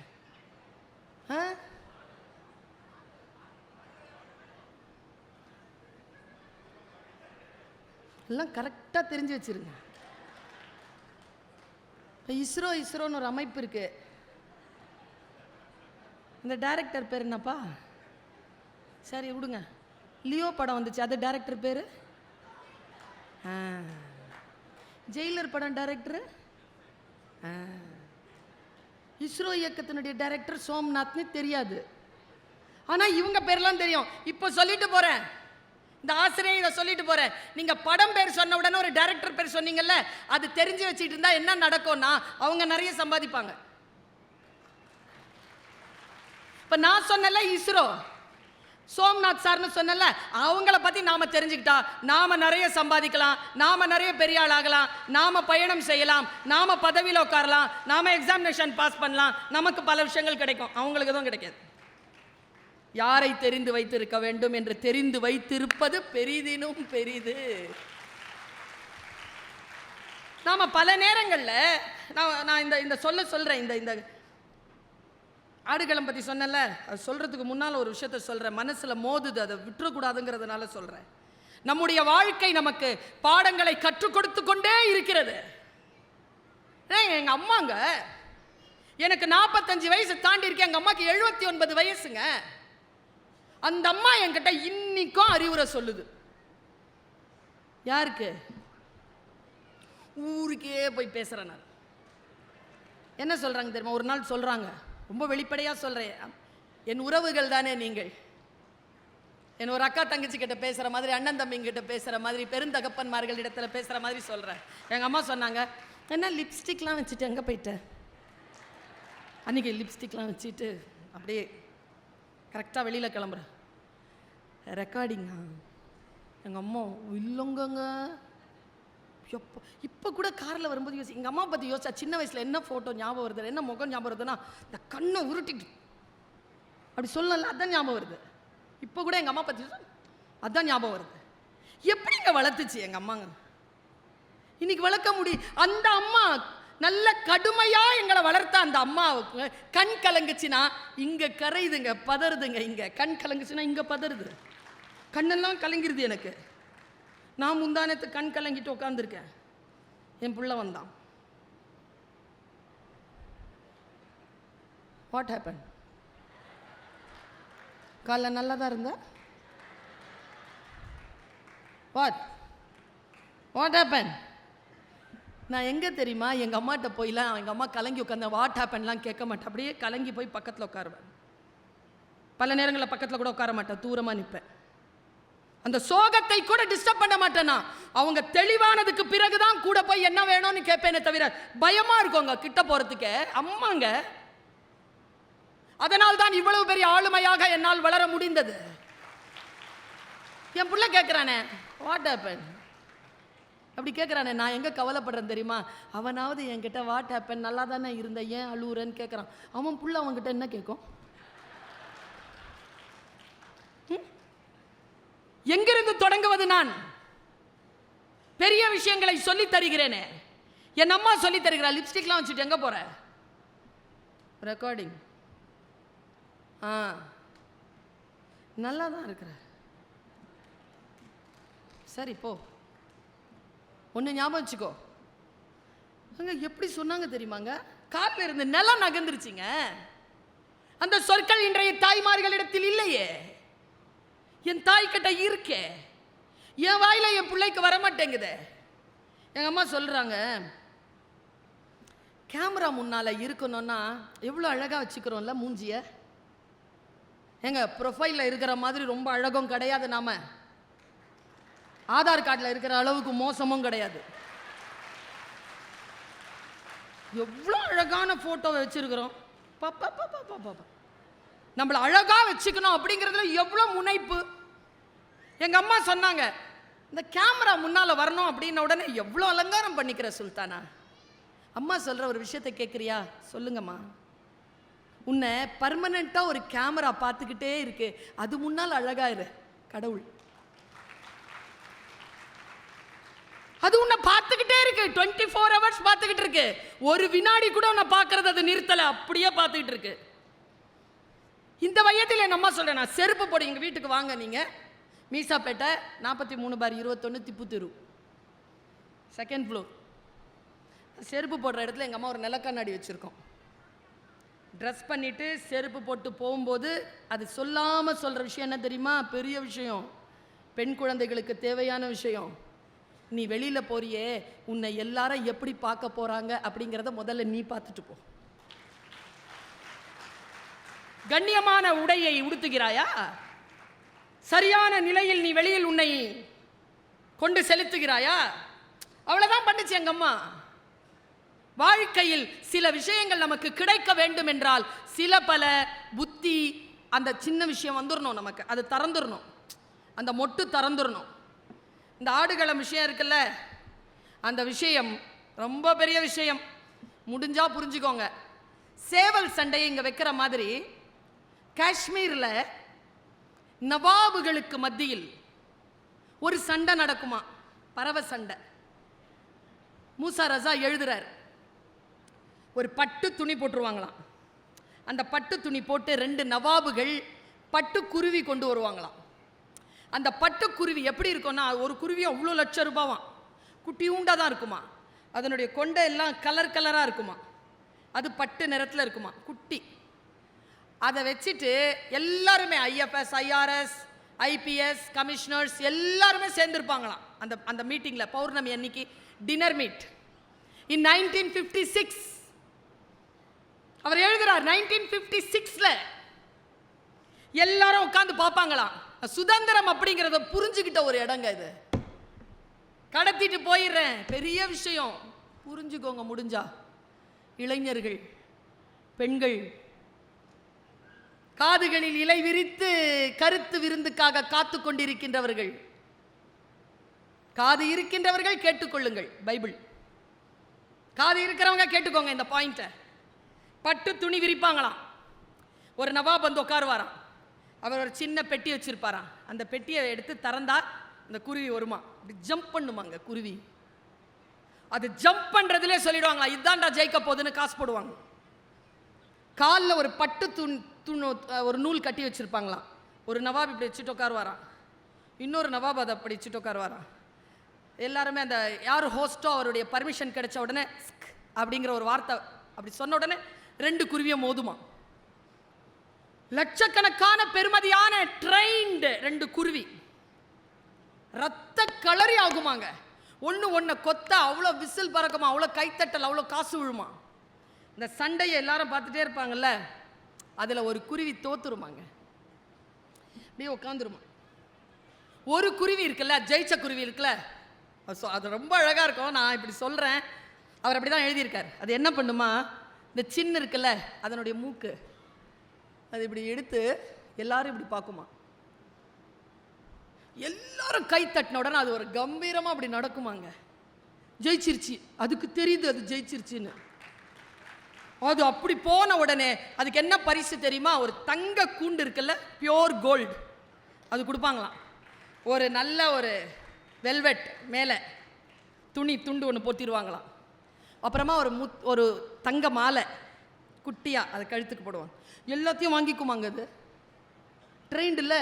[SPEAKER 1] எல்லாம் கரெக்டா தெரிஞ்சு வச்சிருங்க. இஸ்ரோன்னு ஒரு அமைப்பு இருக்கு. இந்த டைரக்டர் பேர் என்னப்பா? சரி விடுங்க. லியோ படம் வந்துச்சு, அது டைரக்டர் பேரு. ஜெயிலர் படம் டைரக்டர். இஸ்ரோ இயக்கத்தினுடைய டைரக்டர் சோம்நாத்னு தெரியாது, ஆனா இவங்க பேர்லாம் தெரியும். இப்போ சொல்லிட்டு போறேன், இந்த ஆசிரியர் இதை சொல்லிட்டு போறேன். நீங்க படம் பேர் சொன்ன உடனே ஒரு டைரக்டர் பேர் சொன்னீங்கல்ல, அது தெரிஞ்சு வச்சுட்டு இருந்தா என்ன நடக்கும்னா அவங்க நிறைய சம்பாதிப்பாங்க. இப்ப நான் சொன்னல இஸ்ரோ சோம்நாத் சார்னு சொன்னல, அவங்கள பத்தி நாம தெரிஞ்சுக்கிட்டா நாம நிறைய சம்பாதிக்கலாம், நாம நிறைய பெரிய ஆள் ஆகலாம், நாம பயணம் செய்யலாம், நாம பதவியில் உட்காரலாம், நாம எக்ஸாமினேஷன் பாஸ் பண்ணலாம், நமக்கு பல விஷயங்கள் கிடைக்கும், அவங்களுக்கு எதுவும் கிடைக்காது. யாரை தெரிந்து வைத்திருக்க வேண்டும் என்று தெரிந்து வைத்திருப்பது பெரிதினும் பெரிது. நாம பல நேரங்களில் நான் இந்த சொல்கிறேன். இந்த ஆடுகளம் பற்றி சொன்னல, அது சொல்கிறதுக்கு முன்னால் ஒரு விஷயத்த சொல்கிறேன். மனசில் மோதுது, அதை விட்டுறக்கூடாதுங்கிறதுனால சொல்கிறேன். நம்முடைய வாழ்க்கை நமக்கு பாடங்களை கற்றுக் கொடுத்து கொண்டே இருக்கிறது. எங்கள் அம்மாங்க, எனக்கு 45 வயசு தாண்டி இருக்கேன். எங்கள் அம்மாக்கு 79 வயசுங்க. அந்த அம்மா என்கிட்ட இன்னைக்கும் அறிவுரை சொல்லுது. யாருக்கு? ஊருக்கே போய் பேசுகிறேன் நான். என்ன சொல்கிறாங்க தெரியுமா? ஒரு நாள் சொல்கிறாங்க, ரொம்ப வெளிப்படையாக சொல்கிறேன், என் உறவுகள் தானே நீங்கள். என் ஒரு அக்கா தங்கச்சி கிட்ட பேசுகிற மாதிரி, அண்ணன் தம்பிங்கிட்ட பேசுகிற மாதிரி, பெருந்தகப்பன்மார்கள் இடத்துல பேசுகிற மாதிரி சொல்கிறேன். எங்கள் அம்மா சொன்னாங்க, என்ன லிப்ஸ்டிக்லாம் வச்சுட்டு எங்கே போயிட்டேன்? அன்றைக்கி லிப்ஸ்டிக்லாம் வச்சுட்டு அப்படியே கரெக்டாக வெளியில் கிளம்புறேன். ரெக்கார்டிங்கா? எங்கள் அம்மா இல்லைங்கங்க. இப்போ கூட காரில் வரும்போது எங்கள் அம்மா பற்றி யோசிச்சா சின்ன வயசில் என்ன ஃபோட்டோ ஞாபகம் வருது, என்ன முகம் ஞாபகம் வருதுன்னா, இந்த கண்ணை உருட்டிட்டு அப்படி சொல்லல, அதான் ஞாபகம் வருது. இப்போ கூட எங்கள் அம்மா பற்றி அதான் ஞாபகம் வருது. எப்படிங்க வளர்த்துச்சு எங்கள் அம்மாங்க? இன்னைக்கு வளர்க்க முடியும்? அந்த அம்மா நல்ல கடுமையாக எங்களை வளர்த்த அந்த அம்மாவுக்கு கண் கலங்குச்சுன்னா இங்கே கரையுதுங்க, பதறுதுங்க. இங்கே கண் கலங்குச்சுன்னா இங்கே பதறுது, கண்ணெல்லாம் கலங்கிருது எனக்கு. நான் முந்தானத்து கண் கலங்கிட்டு உட்காந்துருக்கேன். என் புள்ள வந்தான். What happen? காலைல நல்லா தான் இருந்த. What happen? நான் எங்கே தெரியுமா, எங்கள் அம்மாட்ட போயெலாம் எங்கள் அம்மா கலங்கி உட்காந்த வாட் ஹேப்பன்லாம் கேட்க மாட்டேன். அப்படியே கலங்கி போய் பக்கத்தில் உட்காருவேன். பல நேரங்களில் பக்கத்தில் கூட உட்கார மாட்டேன், தூரமாக நிற்பேன். அந்த சோகத்தை கூட டிஸ்டர்ப் பண்ண மாட்டேன்னா. அவங்க தெளிவானதுக்கு பிறகுதான் கூட போய் என்ன வேணும்னு கேட்பேனே தவிர பயமா இருக்குங்க கிட்ட போறதுக்கு. அம்மாங்க, அதனால் தான் இவ்வளவு பெரிய ஆளுமையாக என்னால் வளர முடிந்தது. என் புள்ள கேட்கிறானே வாட் ஹேப்பன் அப்படி கேட்குறானே, நான் எங்கே கவலைப்படுறேன் தெரியுமா? அவனாவது என்கிட்ட வாட் ஹேப்பன் நல்லா தானே இருந்த, ஏன் அழுவுறேன்னு கேட்குறான். அவன் புள்ள அவன்கிட்ட என்ன கேட்கும்? எங்கிருந்து தொடங்குவது? நான் பெரிய விஷயங்களை சொல்லி தருகிறேனே. என் அம்மா சொல்லி தருகிறா, லிப்ஸ்டிக்லாம் வச்சுட்டு எங்கே போற? ரெக்கார்டிங். நல்லா தான் இருக்கிற, சரி போ. ஒன்று ஞாபகம் வச்சுக்கோ. அங்க எப்படி சொன்னாங்க தெரியுமாங்க? காலில் இருந்து நிலம் நகர்ந்துருச்சுங்க. அந்த சொற்கள் இன்றைய தாய்மார்களிடத்தில் இல்லையே. என் தாய்கிட்ட இருக்கே, என் வாயில என் பிள்ளைக்கு வரமாட்டேங்குது. எங்கள் அம்மா சொல்கிறாங்க, கேமரா முன்னால் இருக்கணும்னா எவ்வளோ அழகாக வச்சுக்கிறோம்ல மூஞ்சிய. எங்க ப்ரொஃபைலில் இருக்கிற மாதிரி ரொம்ப அழகும் கிடையாது, நாம ஆதார் கார்டில் இருக்கிற அளவுக்கு மோசமும் கிடையாது. எவ்வளோ அழகான ஃபோட்டோவை வச்சுருக்கிறோம். பாப்பா பாப்பா பாப்பா நம்மளை அழகாக வச்சுக்கணும் அப்படிங்கிறதுல எவ்வளோ முனைப்பு. எங்கள் அம்மா சொன்னாங்க, இந்த கேமரா முன்னால் வரணும் அப்படின்ன உடனே எவ்வளோ அலங்காரம் பண்ணிக்கிற சுல்தானா. அம்மா சொல்கிற ஒரு விஷயத்தை கேட்குறியா? சொல்லுங்கம்மா. உன்னை பர்மனெண்ட்டாக ஒரு கேமரா பார்த்துக்கிட்டே இருக்கு, அது முன்னால் அழகாயிரு. கடவுள் அது உன்னை பார்த்துக்கிட்டே இருக்கு, 24 hours பார்த்துக்கிட்டு இருக்கு. ஒரு வினாடி கூட உன்னை பார்க்கறது அது நிறுத்தலை, அப்படியே பார்த்துக்கிட்டு இருக்கு. இந்த வயதில் என் அம்மா சொல்கிறேன், நான் செருப்பு போடு, எங்கள் வீட்டுக்கு வாங்க நீங்கள், மீசாப்பேட்டை 43/21 திப்பு தெரு, 2nd floor. செருப்பு போடுற இடத்துல எங்கள் அம்மா ஒரு நிலக்கண்ணாடி வச்சுருக்கோம். ட்ரெஸ் பண்ணிவிட்டு செருப்பு போட்டு போகும்போது அது சொல்லாமல் சொல்கிற விஷயம் என்ன தெரியுமா? பெரிய விஷயம், பெண் குழந்தைகளுக்கு தேவையான விஷயம். நீ வெளியில் போறியே, உன்னை எல்லாரும் எப்படி பார்க்க போகிறாங்க அப்படிங்கிறத முதல்ல நீ பார்த்துட்டு போ. கண்ணியமான உடையை உடுத்துகிறாயா? சரியான நிலையில் நீ வெளியில் உன்னை கொண்டு செலுத்துகிறாயா? அவ்வளவுதான் பண்ணுச்சு எங்க அம்மா. வாழ்க்கையில் சில விஷயங்கள் நமக்கு கிடைக்க வேண்டும் என்றால் சில பல புத்தி, அந்த சின்ன விஷயம் வந்துடணும் நமக்கு, அது திறந்துடணும், அந்த மொட்டு திறந்துடணும். இந்த ஆடுகளம் விஷயம் இருக்குல்ல, அந்த விஷயம் ரொம்ப பெரிய விஷயம். முடிஞ்சா புரிஞ்சுக்கோங்க. சேவல் சண்டையை இங்கே வைக்கிற மாதிரி காஷ்மீரில் நவாபுகளுக்கு மத்தியில் ஒரு சண்டை நடக்குமா, பறவை சண்டை. மூசா ரசா எழுதுறார். ஒரு பட்டு துணி போட்டுருவாங்களாம். அந்த பட்டு துணி போட்டு 2 நவாபுகள் பட்டுக்குருவி கொண்டு வருவாங்களாம். அந்த பட்டுக்குருவி எப்படி இருக்கும்னா, ஒரு குருவி அவ்வளோ லட்சம் ரூபாவாம். குட்டியூண்டா தான் இருக்குமா. அதனுடைய கொண்டை எல்லாம் கலர் கலராக இருக்குமா. அது பட்டு நிறத்தில் இருக்குமா, குட்டி. அதை வச்சுட்டு எல்லாருமே ஐஎஃப்எஸ், ஐஆர்எஸ், ஐபிஎஸ், கமிஷனர்ஸ் எல்லாருமே சேர்ந்துருப்பாங்களாம் அந்த அந்த மீட்டிங்கில். பௌர்ணமி அன்னைக்கு டின்னர் மீட் இன் 1956. அவர் எழுதுறார் 1956ல எல்லாரும் உட்கார்ந்து பார்ப்பாங்களாம். சுதந்திரம் அப்படிங்கிறத புரிஞ்சுக்கிட்ட ஒரு இடங்க இது. கடத்திட்டு போயிடுறேன், பெரிய விஷயம், புரிஞ்சுக்கோங்க முடிஞ்சா. இளைஞர்கள், பெண்கள், காதுகளில் இலை விரித்து கருத்து விருந்துக்காக காத்து கொண்டிருக்கின்றவர்கள், காது இருக்கின்றவர்கள் கேட்டுக்கொள்ளுங்கள். பைபிள் காது இருக்கிறவங்க கேட்டுக்கோங்க இந்த பாயிண்ட. பட்டு துணி விரிப்பாங்களாம். ஒரு நவாப் வந்து உட்காருவாராம். அவர் ஒரு சின்ன பெட்டி வச்சிருப்பாராம். அந்த பெட்டியை எடுத்து திறந்தா அந்த குருவி வருமா, அப்படி ஜம்ப் பண்ணுமாங்க குருவி. அது ஜம்ப் பண்றதுலே சொல்லிடுவாங்களா, இதுதான்டா ஜெயிக்க போகுதுன்னு காசு போடுவாங்க. காலில் ஒரு பட்டு ஒரு நூல் கட்டி வச்சிருப்பாங்களாம். ஒரு நவாப் இப்படி வச்சுட்டு உட்காருவாராம், இன்னொரு நவாப் அதை அப்படி வச்சுட்டு உட்காருவாராம். எல்லாருமே அந்த யார் ஹோஸ்டோ அவருடைய பர்மிஷன் கிடைச்ச உடனே அப்படிங்கிற ஒரு வார்த்தை அப்படி சொன்ன உடனே 2 குருவியை மோதுமா. லட்சக்கணக்கான பெருமதியான ட்ரெயின்டு 2 குருவி ரத்த களரி ஆகுமாங்க. ஒன்று கொத்த அவ்வளோ விசில் பறக்குமா, அவ்வளோ கைத்தட்டல், அவ்வளோ காசு விழுமா. இந்த சண்டையை எல்லாரும் பார்த்துட்டே இருப்பாங்கல்ல, அதில் ஒரு குருவி தோத்துருமாங்க, அப்படியே உட்காந்துருமா. ஒரு குருவி இருக்குல்ல, ஜெயிச்ச குருவி இருக்குல்ல, அது ரொம்ப அழகாக இருக்கும். நான் இப்படி சொல்கிறேன், அவர் அப்படி தான் எழுதியிருக்கார். அது என்ன பண்ணுமா, இந்த சின்ன இருக்குல்ல அதனுடைய மூக்கு, அது இப்படி எடுத்து எல்லாரும் இப்படி பார்க்குமா. எல்லாரும் கை தட்டின உடனே அது ஒரு கம்பீரமாக அப்படி நடக்குமாங்க. ஜெயிச்சிருச்சு, அதுக்கு தெரியுது அது ஜெயிச்சிருச்சுன்னு. அது அப்படி போன உடனே அதுக்கு என்ன பரிசு தெரியுமா, ஒரு தங்க கூண்டு இருக்குல்ல, பியோர் கோல்டு, அது கொடுப்பாங்களாம். ஒரு நல்ல ஒரு வெல்வெட் மேலே துண்டு ஒன்று போத்திடுவாங்களாம். அப்புறமா ஒரு தங்க மாலை குட்டியாக அதை கழுத்துக்கு போடுவாங்க. எல்லாத்தையும் வாங்கிக்குமாங்க. அது ட்ரெயின்டில்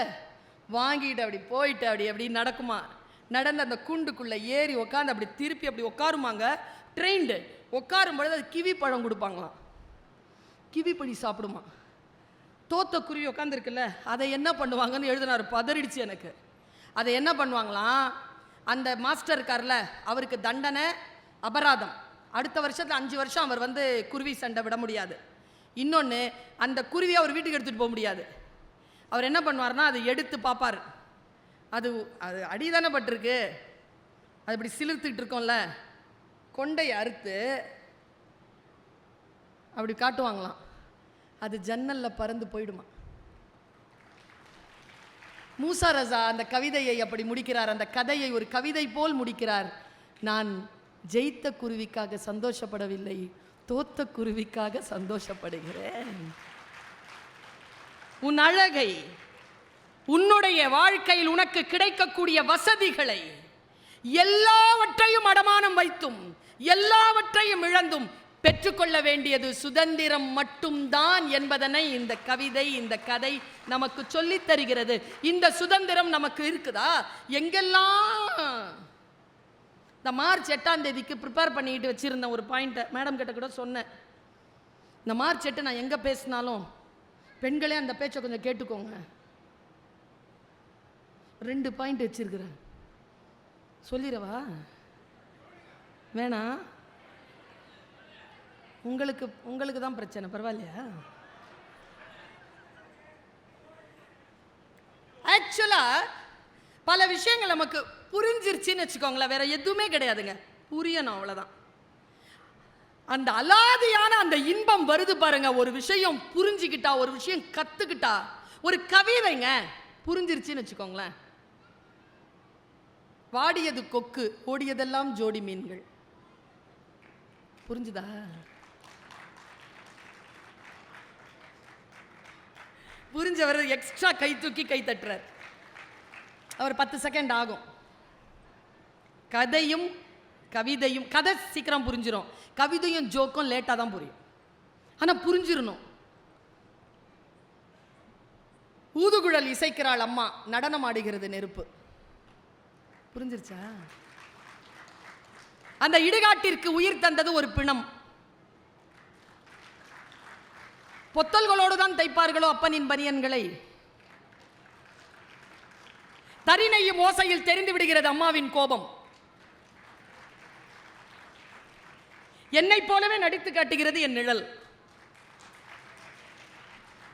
[SPEAKER 1] வாங்கிட்டு அப்படி போயிட்டு அப்படி நடக்குமா. நடந்து அந்த கூண்டுக்குள்ளே ஏறி உட்காந்து அப்படி திருப்பி அப்படி உட்காருமாங்க. ட்ரெயின்டு உட்காரும் பொழுது அது கிவி பழம் கொடுப்பாங்களாம். கிவி பழி சாப்பிடுமா. தோத்த குருவி உட்காந்துருக்குல்ல, அதை என்ன பண்ணுவாங்கன்னு எழுதினார், பதறிடுச்சு எனக்கு. அதை என்ன பண்ணுவாங்களாம், அந்த மாஸ்டர் இருக்கார்ல அவருக்கு தண்டனை, அபராதம். அடுத்த வருஷத்தில் 5 வருஷம் அவர் வந்து குருவி சண்டை விட முடியாது. இன்னொன்று, அந்த குருவியை அவர் வீட்டுக்கு எடுத்துகிட்டு போக முடியாது. அவர் என்ன பண்ணுவார்னா, அதை எடுத்து பார்ப்பார். அது அடிதானே பட்டிருக்கு, அது இப்படி சிலிர்த்துக்கிட்டு இருக்கோம்ல, கொண்டையை அறுத்து அப்படி காட்டுவாங்களாம். அது ஜன்னலில் பறந்து போயிடுமா. மூசா ரசா அந்த கவிதையை அப்படி முடிக்கிறார். அந்த கதையை ஒரு கவிதை போல் முடிக்கிறார். நான் ஜெயித்த குருவிக்காக சந்தோஷப்படவில்லை, தோத்த குருவிக்காக சந்தோஷப்படுகிறேன். உன் அழகை, உன்னுடைய வாழ்க்கையில் உனக்கு கிடைக்கக்கூடிய வசதிகளை எல்லாவற்றையும் அடமானம் வைத்தும் எல்லாவற்றையும் இழந்தும் பெற்றுக்கொள்ள வேண்டியது சுதந்திரம் மட்டும்தான் என்பதனை இந்த கவிதை, இந்த கதை நமக்கு சொல்லித் தருகிறது. இந்த சுதந்திரம் நமக்கு இருக்குதா? எங்கெல்லாம் இந்த மார்ச் 8ஆம் தேதிக்கு ப்ரிப்பேர் பண்ணிட்டு வச்சிருந்த ஒரு பாயிண்ட்டை மேடம் கிட்ட கூட சொன்னேன். இந்த மார்ச் 8 நான் எங்கே பேசினாலும் பெண்களே அந்த பேச்சை கொஞ்சம் கேட்டுக்கோங்க. 2 பாயிண்ட் வச்சிருக்கிறேன், சொல்லிடவா? வேணா, உங்களுக்கு தான் பிரச்சனை, பரவாயில்லையா? ஆக்சுவலா பல விஷயங்கள் நமக்கு புரிஞ்சிருச்சுன்னு வச்சுக்கோங்களேன், வேற எதுவுமே கிடையாதுங்க, புரியணும், அவ்வளோதான். அந்த அலாதியான அந்த இன்பம் வருது பாருங்க. ஒரு விஷயம் புரிஞ்சுக்கிட்டா, ஒரு விஷயம் கத்துக்கிட்டா, ஒரு கவிதைங்க புரிஞ்சிருச்சுன்னு வச்சுக்கோங்களேன். வாடியது கொக்கு, ஓடியதெல்லாம் ஜோடி மீன்கள். புரிஞ்சுதா? புரிஞ்சவர் எக்ஸ்ட்ரா கை தூக்கி கை தட்டுறார். அவர் 10 செகண்ட் ஆகும். கதையும் கவிதையும் கதை சீக்கிரம் புரிஞ்சிடும், கவிதையும் ஜோக்கும் லேட்டாக தான் புரியும். ஆனால் புரிஞ்சிடணும். ஊதுகுழல் இசைக்கிறாள் அம்மா, நடனம் ஆடுகிறது நெருப்பு. புரிஞ்சிருச்சா? அந்த இடுகாட்டிற்கு உயிர் தந்தது ஒரு பிணம். பொத்தல்களோடு தான் தைப்பார்களோ அப்பனின் பனியன்களை. தரிணையும் ஓசையில் தெரிந்து விடுகிறது அம்மாவின் கோபம். என்னை போலவே நடித்து காட்டுகிறது என் நிழல்.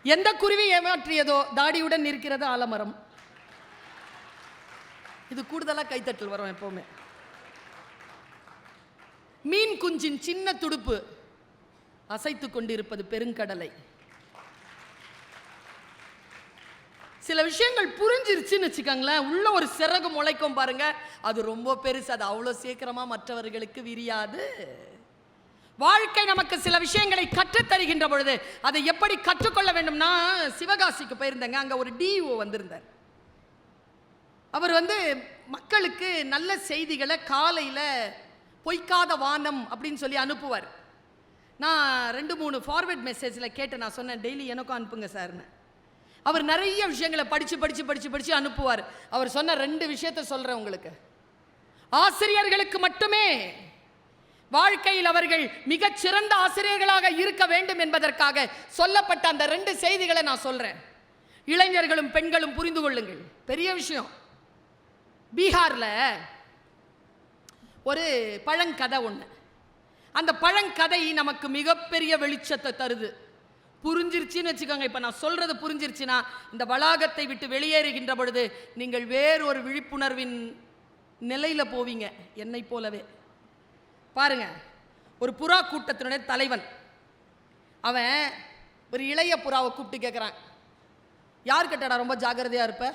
[SPEAKER 1] எந்த குருவி ஏமாற்றியதோ தாடியுடன் இருக்கிறது ஆலமரம். இது கூடுதலா கைத்தட்டல் வரும் எப்பவுமே. மீன் குஞ்சின் சின்ன துடுப்பு அசைத்துக் கொண்டிருப்பது பெருங்கடலை. சில விஷயங்கள் புரிஞ்சிருச்சுன்னு வச்சுக்கோங்களேன், உள்ள ஒரு சிறகு முளைக்கும் பாருங்க, அது ரொம்ப பெருசு, அது அவ்வளோ சீக்கிரமா மற்றவர்களுக்கு விரியாது. வாழ்க்கை நமக்கு சில விஷயங்களை கற்றுத்தருகின்ற பொழுது அதை எப்படி கற்றுக்கொள்ள வேண்டும்னா, சிவகாசிக்கு போயிருந்தேங்க, அங்க ஒரு டிஓ வந்திருந்தார். அவர் மக்களுக்கு நல்ல செய்திகளை காலையில் பொய்க்காத வானம் அப்படின்னு சொல்லி அனுப்புவார். நான் 2-3 ஃபார்வர்ட் மெசேஜில் கேட்டு நான் சொன்னேன், டெய்லி எனக்கும் அனுப்புங்க சார்னு. அவர் நிறைய விஷயங்களை படித்து அனுப்புவார். அவர் சொன்ன 2 விஷயத்தை சொல்கிறேன் உங்களுக்கு. ஆசிரியர்களுக்கு மட்டுமே வாழ்க்கையில் அவர்கள் மிகச்சிறந்த ஆசிரியர்களாக இருக்க வேண்டும் என்பதற்காக சொல்லப்பட்ட அந்த 2 செய்திகளை நான் சொல்கிறேன். இளைஞர்களும் பெண்களும் புரிந்து கொள்ளுங்கள், பெரிய விஷயம். பீகாரில் ஒரு பழங்கதை ஒன்று. அந்த பழங்கதை நமக்கு மிகப்பெரிய வெளிச்சத்தை தருது. புரிஞ்சிருச்சுன்னு வச்சுக்கோங்க. இப்போ நான் சொல்றது புரிஞ்சிருச்சுன்னா, இந்த வளாகத்தை விட்டு வெளியேறுகின்ற பொழுது நீங்கள் வேறு ஒரு விழிப்புணர்வின் நிலையில் போவீங்க. என்னை போலவே பாருங்க, ஒரு புறா கூட்டத்தினுடைய தலைவன் அவன் ஒரு இளைய புறாவை கூப்பிட்டு கேட்குறான், யார் கிட்டடா ரொம்ப ஜாக்கிரதையாக இருப்ப?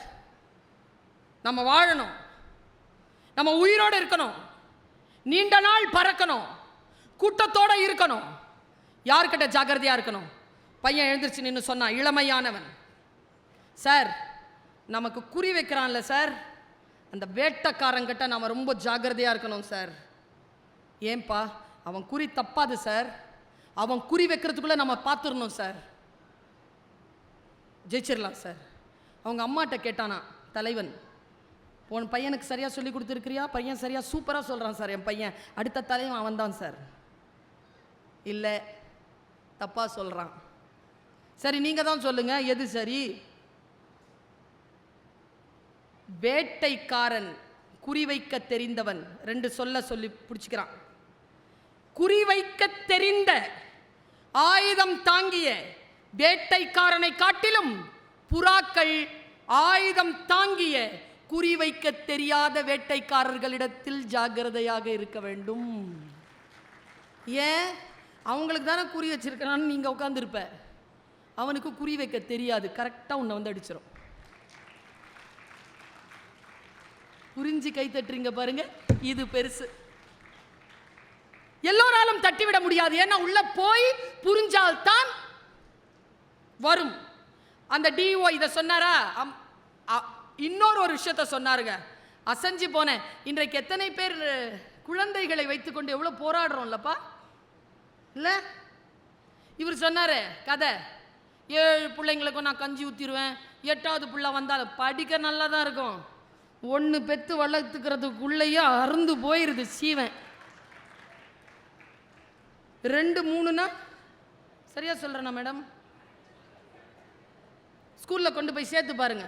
[SPEAKER 1] நம்ம வாழணும், நம்ம உயிரோடு இருக்கணும், நீண்ட நாள் பறக்கணும், கூட்டத்தோடு இருக்கணும், யார்கிட்ட ஜாக்கிரதையாக இருக்கணும்? பையன் எழுந்திருச்சு நின்று சொன்னான், இளமையானவன், சார் நமக்கு குறி வைக்கிறான்ல சார், அந்த வேட்டக்காரங்கிட்ட நாம் ரொம்ப ஜாக்கிரதையாக இருக்கணும் சார். ஏன்பா? அவன் குறி தப்பாது சார், அவன் குறி வைக்கிறதுக்குள்ளே நம்ம பார்த்துடணும் சார், ஜெயிச்சிடலாம் சார். அவங்க அம்மாட்ட கேட்டானா தலைவன், உன் பையனுக்கு சரியாக சொல்லி கொடுத்துருக்கிறியா? பையன் சரியாக சூப்பராக சொல்கிறான் சார், என் பையன் அடுத்த தலைவன் அவன் தான் சார். இல்லை, தப்பாக சொல்கிறான். சரி, நீங்கள் தான் சொல்லுங்கள், எது சரி? வேட்டைக்காரன் குறிவைக்க தெரிந்தவன், 2 சொல்லி பிடிச்சிக்கிறான். குறிவைக்க தெரிந்த ஆயுதம் தாங்கிய வேட்டைக்காரனை காட்டிலும் புறாக்கள் ஆயுதம் தாங்கிய குறிவைக்க தெரியாத வேட்டைக்காரர்களிடத்தில் ஜாக்கிரதையாக இருக்க வேண்டும். ஏன்? அவங்களுக்கு தானே குறி வச்சிருக்கிறான்னு நீங்கள் உட்காந்துருப்ப, அவனுக்கு குறி வைக்க தெரியாது, கரெக்டாக உன்னை அடிச்சிடும். புரிஞ்சு கை தட்டுறீங்க பாருங்க, இது பெருசு. எல்லோராலும் தட்டிவிட முடியாது, ஏன்னா உள்ள போய் புரிஞ்சால்தான் வரும். அந்த டிஓ இதை சொன்னாரா? இன்னொரு ஒரு விஷயத்த சொன்னாருங்க, அசைஞ்சு போனேன். இன்றைக்கு எத்தனை பேர் குழந்தைகளை வைத்துக்கொண்டு எவ்வளோ போராடுறோம்லப்பா, இல்லை? இவர் சொன்னார் கதை, 7 பிள்ளைங்களுக்கும் நான் கஞ்சி ஊற்றிடுவேன், 8வது பிள்ளை வந்தால் படிக்க நல்லா தான் இருக்கும், 1 பெற்று வளர்த்துக்கிறதுக்குள்ளேயே அருந்து போயிடுது சீவன். 2 3னா சரியா சொல்கிறேண்ணா மேடம்? ஸ்கூலில் கொண்டு போய் சேர்த்து பாருங்க.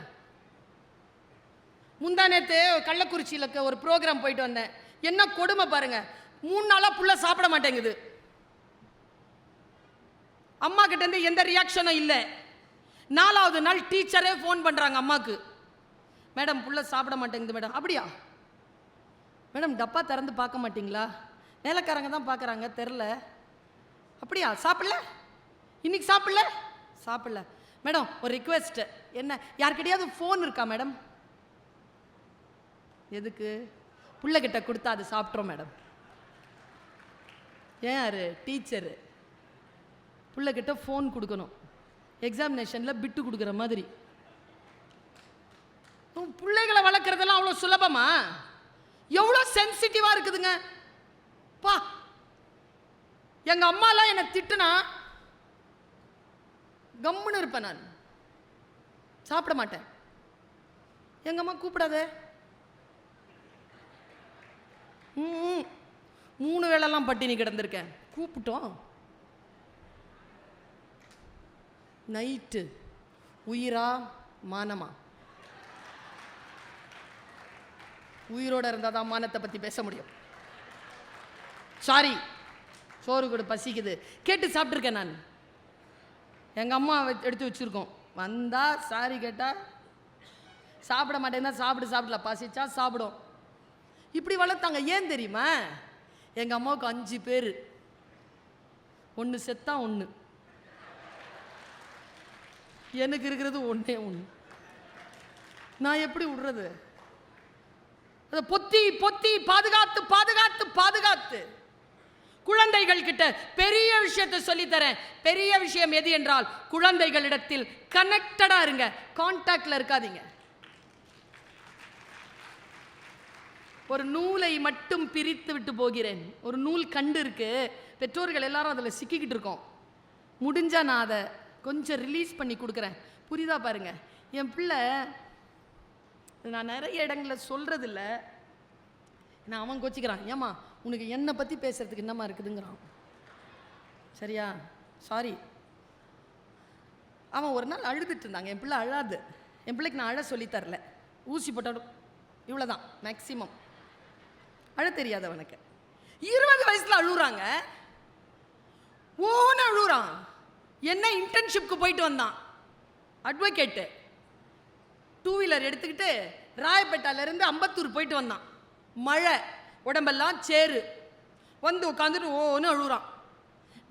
[SPEAKER 1] முந்தா நேற்று கள்ளக்குறிச்சியில் ஒரு ப்ரோக்ராம் போயிட்டு வந்தேன். என்ன கொடுமை பாருங்க, 3 நாளாக புள்ள சாப்பிட மாட்டேங்குது. அம்மா கிட்ட இருந்து எந்த ரியாக்ஷனும் இல்லை. 4வது நாள் டீச்சரே ஃபோன் பண்ணுறாங்க அம்மாவுக்கு, மேடம் புள்ள சாப்பிட மாட்டேங்குது மேடம். அப்படியா மேடம்? டப்பா திறந்து பார்க்க மாட்டிங்களா? வேலைக்காரங்க தான் பார்க்குறாங்க, தெரில. அப்படியா? சாப்பிடல? இன்னைக்கு சாப்பிடல? சாப்பிடல மேடம். ஒரு ரிக்வெஸ்ட், என்ன, யார்கிட்டயாவது ஃபோன் இருக்கா மேடம்? எதுக்கு? பிள்ளைகிட்ட கொடுத்தா அது சாப்பிட்றோம் மேடம். ஏன்? யாரு? டீச்சரு. பிள்ளைகிட்ட ஃபோன் கொடுக்கணும், எக்ஸாமினேஷனில் பிட்டு கொடுக்குற மாதிரி. பிள்ளைகளை வளர்க்குறதெல்லாம் அவ்வளோ சுலபமா? எவ்வளோ சென்சிட்டிவாக இருக்குதுங்க. பா, எங்க அம்மாலாம் என்னை திட்டுனா கம்முன்னு இருப்பேன், நான் சாப்பிட மாட்டேன். எங்க அம்மா கூப்பிடாத, 3 வேளைலாம் பட்டினி கிடந்திருக்கேன். கூப்பிட்டோம் நைட்டு, உயிரா மானமா? உயிரோட இருந்தால் தான் மானத்தை பற்றி பேச முடியும். சாரி, சோறு கூட பசிக்குது கேட்டு சாப்பிட்ருக்கேன் நான். எங்கள் அம்மா எடுத்து வச்சுருக்கோம், வந்தால் சாரி கேட்டால் சாப்பிட மாட்டேன்னா சாப்பிடல, பசிச்சா சாப்பிடும். இப்படி வளர்த்தாங்க. ஏன் தெரியுமா? எங்கள் அம்மாவுக்கு 5 பேர், 1 செத்தா 1, எனக்கு இருக்கிறது 1. நான் எப்படி விடுறது? அதை பொத்தி பொத்தி பாதுகாத்து பாதுகாத்து பாதுகாத்து குழந்தைகள் கிட்ட பெரிய விஷயத்தை சொல்லித்தரேன். பெரிய விஷயம் எது என்றால், குழந்தைகளிடத்தில் கனெக்டடா இருங்க, கான்டாக்ட்ல இருக்காதீங்க. ஒரு நூலை மட்டும் பிரித்து விட்டு போகிறேன். ஒரு நூல் கண்டு இருக்கு, பெற்றோர்கள் எல்லாரும் அதில் சிக்கிக்கிட்டு இருக்கோம். முடிஞ்சா நான் அதை கொஞ்சம் ரிலீஸ் பண்ணி கொடுக்குறேன். புரியுதா பாருங்க. என் பிள்ளை, நான் நிறைய இடங்களில் சொல்றதில்ல, நான் அவன் கோச்சிக்கிறான். ஏமா உனக்கு என்னை பற்றி பேசுறதுக்கு என்னமா இருக்குதுங்கிறான். சரியா? சாரி. அவன் ஒரு நாள் அழுதுட்டு இருந்தாங்க. என் பிள்ளை அழாது. என் பிள்ளைக்கு நான் அழ சொல்லி தரல, ஊசி போட்டாலும் இவ்வளோதான் மேக்சிமம். அழ தெரியாது அவனுக்கு. 20 வயசுல அழுகுறாங்க, ஓன அழுகுறான். என்ன இன்டர்ன்ஷிப்க்கு போயிட்டு வந்தான், அட்வொகேட்டு, 2 வீலர் எடுத்துக்கிட்டு ராயப்பேட்டாலேருந்து அம்பத்தூர் போயிட்டு வந்தான். மழை, உடம்பெல்லாம் சேரு, வந்து உட்காந்துட்டு ஓன்னு அழுகுறான்.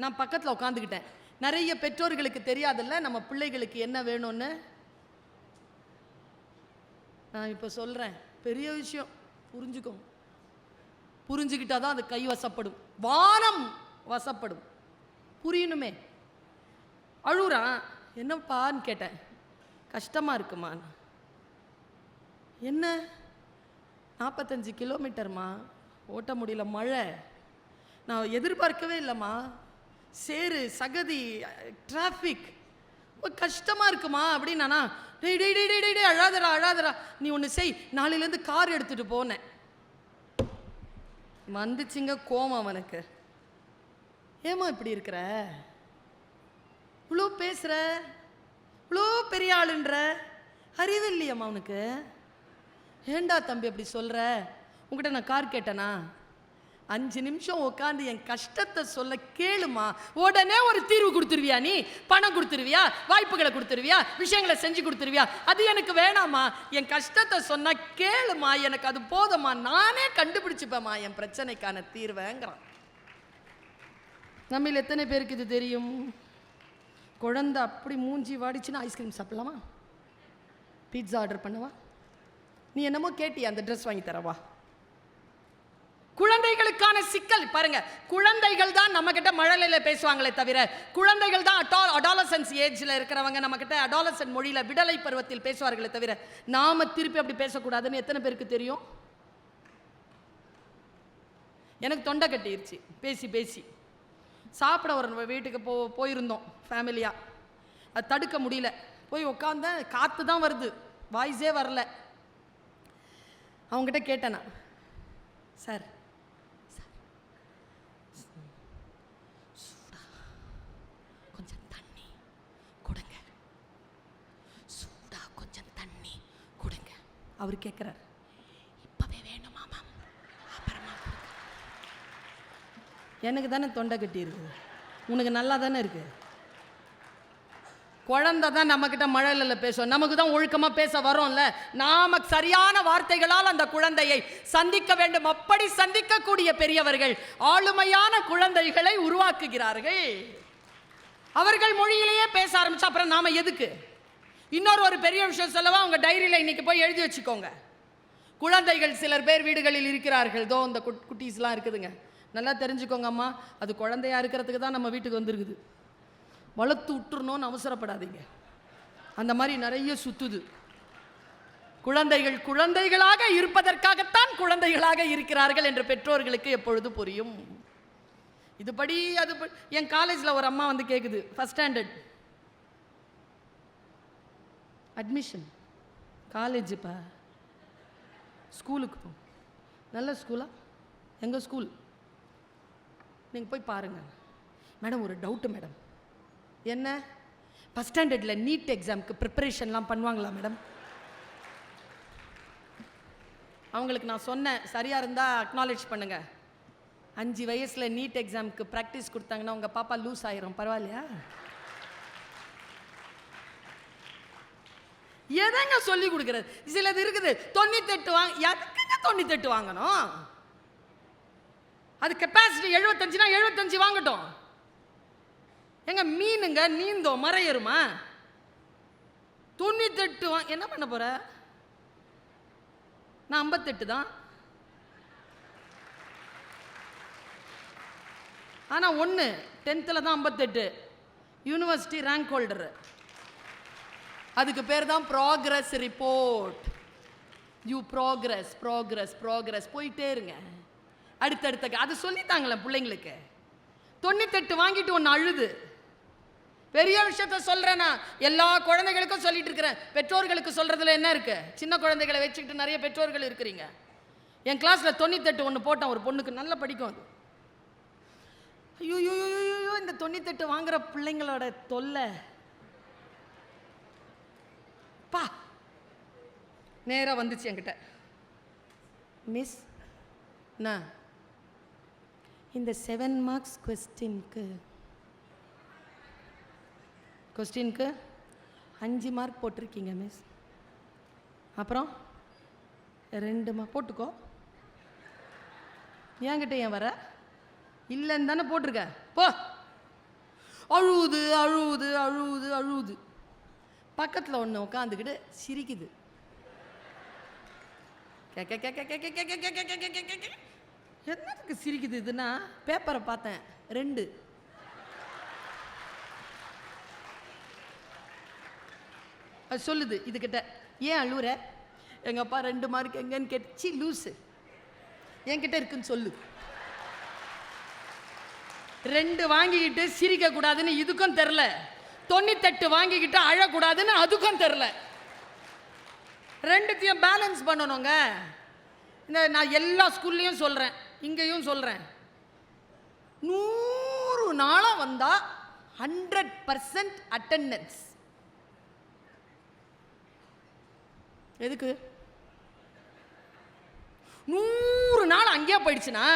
[SPEAKER 1] நான் பக்கத்தில் உட்காந்துக்கிட்டேன். நிறைய பெற்றோர்களுக்கு தெரியாதுல்ல நம்ம பிள்ளைகளுக்கு என்ன வேணும்னு. நான் இப்போ சொல்கிறேன், பெரிய விஷயம், புரிஞ்சுக்கோங்க. புரிஞ்சுக்கிட்டா தான் அது கை வசப்படும், வானம் வசப்படும். புரியணுமே. அழுகுறான். என்னப்பான்னு கேட்டேன். கஷ்டமாக இருக்குமா? என்ன? 45 கிலோமீட்டர்மா, ஓட்ட முடியல, மழை, நான் எதிர்பார்க்கவே இல்லைம்மா, சேரு, சகதி, டிராஃபிக், கஷ்டமாக இருக்குமா அப்படின்னா, டேய் டேய் டேய் டேய் டேய் அழாதரா அழாதரா, நீ ஒன்று செய், நாளையிலேருந்து கார் எடுத்துகிட்டு போனேன். வந்துச்சுங்க கோவம் அவனுக்கு. ஏமா இப்படி இருக்கிற, இவ்வளோ பேசுகிற, இவ்வளோ பெரிய ஆளுன்ற, அறிவு இல்லையம்மா அவனுக்கு? ஏண்டா தம்பி அப்படி சொல்கிற? உங்ககிட்ட நான் கார் கேட்டேனா? 5 நிமிஷம் உட்காந்து என் கஷ்டத்தை சொல்ல கேளுமா, உடனே ஒரு தீர்வு கொடுத்துருவியா? நீ பணம் கொடுத்துருவியா, வாய்ப்புகளை கொடுத்துருவியா, விஷயங்களை செஞ்சு கொடுத்துருவியா? அது எனக்கு வேணாமா. என் கஷ்டத்தை சொன்னா கேளுமா, எனக்கு அது போதுமா, நானே கண்டுபிடிச்சுப்பேம்மா என் பிரச்சனைக்கான தீர்வைங்கிறான். நம்மள எத்தனை பேருக்கு இது தெரியும்? குழந்தை அப்படி மூஞ்சி வாடிச்சுன்னா ஐஸ்கிரீம் சாப்பிடலாமா, பீட்சா ஆர்டர் பண்ணவா, நீ என்னமோ கேட்டியா அந்த ட்ரெஸ் வாங்கி தரவா? குழந்தைகளுக்கான சிக்கல் பாருங்க. குழந்தைகள் தான் நம்ம கிட்ட மழலையில பேசுவாங்களே தவிர, குழந்தைகள் தான் அடாலசன்ஸ் ஏஜ்ல இருக்கிறவங்க நம்ம கிட்ட அடாலசன் மொழியில விடலை பருவத்தில் பேசுவார்களே தவிர, நாம திருப்பி அப்படி பேசக்கூடாதுன்னு எத்தனை பேருக்கு தெரியும்? எனக்கு தொண்டை கட்டிருச்சு பேசி பேசி. சாப்பிட ஒரு வீட்டுக்கு போயிருந்தோம் ஃபேமிலியாக, அது தடுக்க முடியல. போய் உட்காந்தேன், காற்று தான் வருது, வாய்ஸே வரல. அவங்ககிட்ட கேட்டேனா, சார் சூடா கொஞ்சம் தண்ணி கொடுங்க, சூடா கொஞ்சம் தண்ணி கொடுங்க. அவர் கேட்குறார், இப்போவே வேணுமா மேம், அப்புறமா கொடுங்க. எனக்கு தானே தொண்டை கட்டி இருக்குது, உனக்கு நல்லா தானே இருக்குது. குழந்தை தான் நம்மக்கிட்ட மழலையில பேசுவோம், நமக்கு தான் ஒழுக்கமாக பேச வரோம்ல. நாம சரியான வார்த்தைகளால் அந்த குழந்தையை சந்திக்க வேண்டும். அப்படி சந்திக்கக்கூடிய பெரியவர்கள் ஆளுமையான குழந்தைகளை உருவாக்குகிறார்கள். அவர்கள் மொழியிலேயே பேச ஆரம்பிச்சா அப்புறம் நாம எதுக்கு? ஒரு பெரிய விஷயம் சொல்லவா? உங்க டைரியில் இன்னைக்கு போய் எழுதி வச்சுக்கோங்க. குழந்தைகள் சிலர் பேர் வீடுகளில் இருக்கிறார்கள். தோ இந்த குட்டீஸ்லாம் இருக்குதுங்க, நல்லா தெரிஞ்சுக்கோங்க அம்மா, அது குழந்தையா இருக்கிறதுக்கு தான் நம்ம வீட்டுக்கு வந்துருக்குது. வளர்த்து விட்டுறணும்னு அவசரப்படாதீங்க. அந்த மாதிரி நிறைய சுத்துது. குழந்தைகள் குழந்தைகளாக இருப்பதற்காகத்தான் குழந்தைகளாக இருக்கிறார்கள் என்று பெற்றோர்களுக்கு எப்பொழுது புரியும்? இது படி அது என் காலேஜில் ஒரு அம்மா வந்து கேட்குது, ஃபஸ்ட் ஸ்டாண்டர்ட் அட்மிஷன், காலேஜுப்பா, ஸ்கூலுக்கு போ. நல்ல ஸ்கூலா? எங்கள் ஸ்கூல், நீங்கள் போய் பாருங்கள். மேடம் ஒரு டவுட்டு மேடம். என்ன? ஃபஸ்ட் ஸ்டாண்டர்டில் நீட் எக்ஸாமுக்கு ப்ரிப்பரேஷன்லாம் பண்ணுவாங்களா மேடம்? அவங்களுக்கு நான் சொன்னேன், சரியாக இருந்தால் அக்னாலேஜ் பண்ணுங்கள். 5 வயசில் நீட் எக்ஸாமுக்கு ப்ராக்டிஸ் கொடுத்தாங்கன்னா உங்கள் பாப்பா லூஸ் ஆயிரும், பரவாயில்லையா? எதங்க சொல்லி கொடுக்குறது? சிலது இருக்குது 98 எதுக்குங்க 98 வாங்கணும்? அது கெப்பாசிட்டி 75னா 75 வாங்கட்டும். எங்க மீனுங்க நீந்தோம் மறையருமா? 98 என்ன பண்ண போற? நான் 58 தான். ஆனா 10th தான் 58, யூனிவர்சிட்டி ரேங்க் ஹோல்டர். அதுக்கு பேர் தான் progress report. You progress progress progress போயிட்டே இருங்க. அடுத்தடுத்த அது சொல்லித்தாங்களே பிள்ளைங்களுக்கு. 98 வாங்கிட்டு ஒன்று அழுது. பெரிய விஷயத்த சொல்றேன்னா எல்லா குழந்தைகளுக்கும் சொல்லிட்டு இருக்கிறேன். பெற்றோர்களுக்கு சொல்றதுல என்ன இருக்கு? சின்ன குழந்தைகளை வச்சுக்கிட்டு நிறைய பெற்றோர்கள் இருக்கிறீங்க. என் கிளாஸ்ல 98 ஒன்று போட்டேன், ஒரு பொண்ணுக்கு நல்லா படிக்கும். அது ஐயோ இந்த 98 வாங்குற பிள்ளைங்களோட தொல்லை பா. நேரா வந்துச்சு என்கிட்ட, மிஸ் நான் இந்த 7 மார்க்ஸ் கொஸ்டினுக்கு 5 மார்க் போட்டிருக்கீங்க மிஸ். அப்புறம் 2 மார்க் போட்டுக்கோ. என்கிட்ட ஏன் வர? இல்லைன்னு தானே போட்டிருக்க, போ. அழுவுது அழுவுது அழுவுது அழுவுது. பக்கத்தில் ஒன்று உட்காந்துக்கிட்டு சிரிக்குது. என்னத்துக்கு சிரிக்குது இதுன்னா, பேப்பரை பார்த்தேன் 2. அது சொல்லுது இதுகிட்ட, ஏன் அழுவுற? எங்கள் அப்பா 2 மார்க் எங்கன்னு கேட்டுச்சு. லூஸு, என்கிட்ட இருக்குன்னு சொல்லு. 2 வாங்கிக்கிட்டு சிரிக்க கூடாதுன்னு இதுக்கும் தெரில, 98 வாங்கிக்கிட்டு அழக்கூடாதுன்னு அதுக்கும் தெரில. 2த்தையும் பேலன்ஸ் பண்ணணுங்க. இந்த நான் எல்லா ஸ்கூல்லையும் சொல்கிறேன், இங்கேயும் சொல்கிறேன், 100 நாளாக வந்தால் 100% அட்டெண்டன்ஸ். எதுக்கு? 100 நாள் அங்கேயே போயிடுச்சுன்னா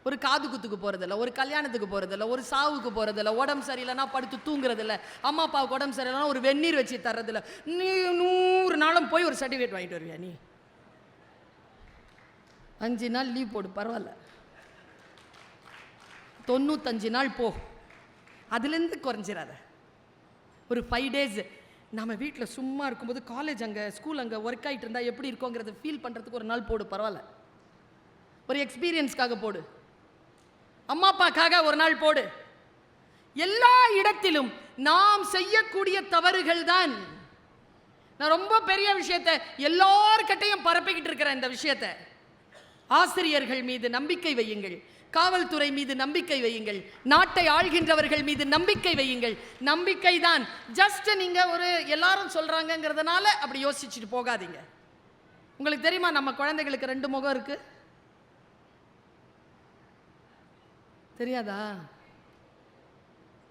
[SPEAKER 1] ஒரு காது குத்துக்கு போகிறதில்ல, ஒரு கல்யாணத்துக்கு போகிறதில்ல, ஒரு சாவுக்கு போகிறதில்ல, உடம்பு சரியில்லைன்னா படுத்து தூங்குறதில்ல, அம்மா அப்பாவுக்கு உடம்பு சரியில்லைன்னா ஒரு வெந்நீர் வச்சு தர்றதில்ல. நீ 100 நாளும் போய் ஒரு சர்டிஃபிகேட் வாங்கிட்டு வருவியா? நீ 5 நாள் லீவ் போடு, பரவாயில்ல. 95 நாள் போ, அதுலேருந்து குறைஞ்சிடாத. ஒரு 5 days நம்ம வீட்டில் சும்மா இருக்கும்போது காலேஜ் அங்கே ஸ்கூல் அங்கே ஒர்க் ஆகிட்டு இருந்தால் எப்படி இருக்கோங்கிறத ஃபீல் பண்ணுறதுக்கு ஒரு நாள் போடு, பரவாயில்ல. ஒரு எக்ஸ்பீரியன்ஸ்க்காக போடு, அம்மா அப்பாக்காக ஒரு நாள் போடு. எல்லா இடத்திலும் நாம் செய்யக்கூடிய தவறுகள் தான். நான் ரொம்ப பெரிய விஷயத்தை எல்லார்கிட்டையும் பரப்பிக்கிட்டு இருக்கிறேன். இந்த விஷயத்தை ஆசிரியர்கள் மீது நம்பிக்கை வையுங்கள், காவல்துறை மீது நம்பிக்கை வையுங்கள், நாட்டை ஆள்கின்றவர்கள் மீது நம்பிக்கை வையுங்கள். நம்பிக்கை தான். ஜஸ்ட் நீங்க ஒரு எல்லாரும் சொல்றாங்கிறதுனால அப்படி யோசிச்சுட்டு போகாதீங்க. உங்களுக்கு தெரியுமா, நம்ம குழந்தைகளுக்கு 2 முகம் இருக்கு, தெரியாதா?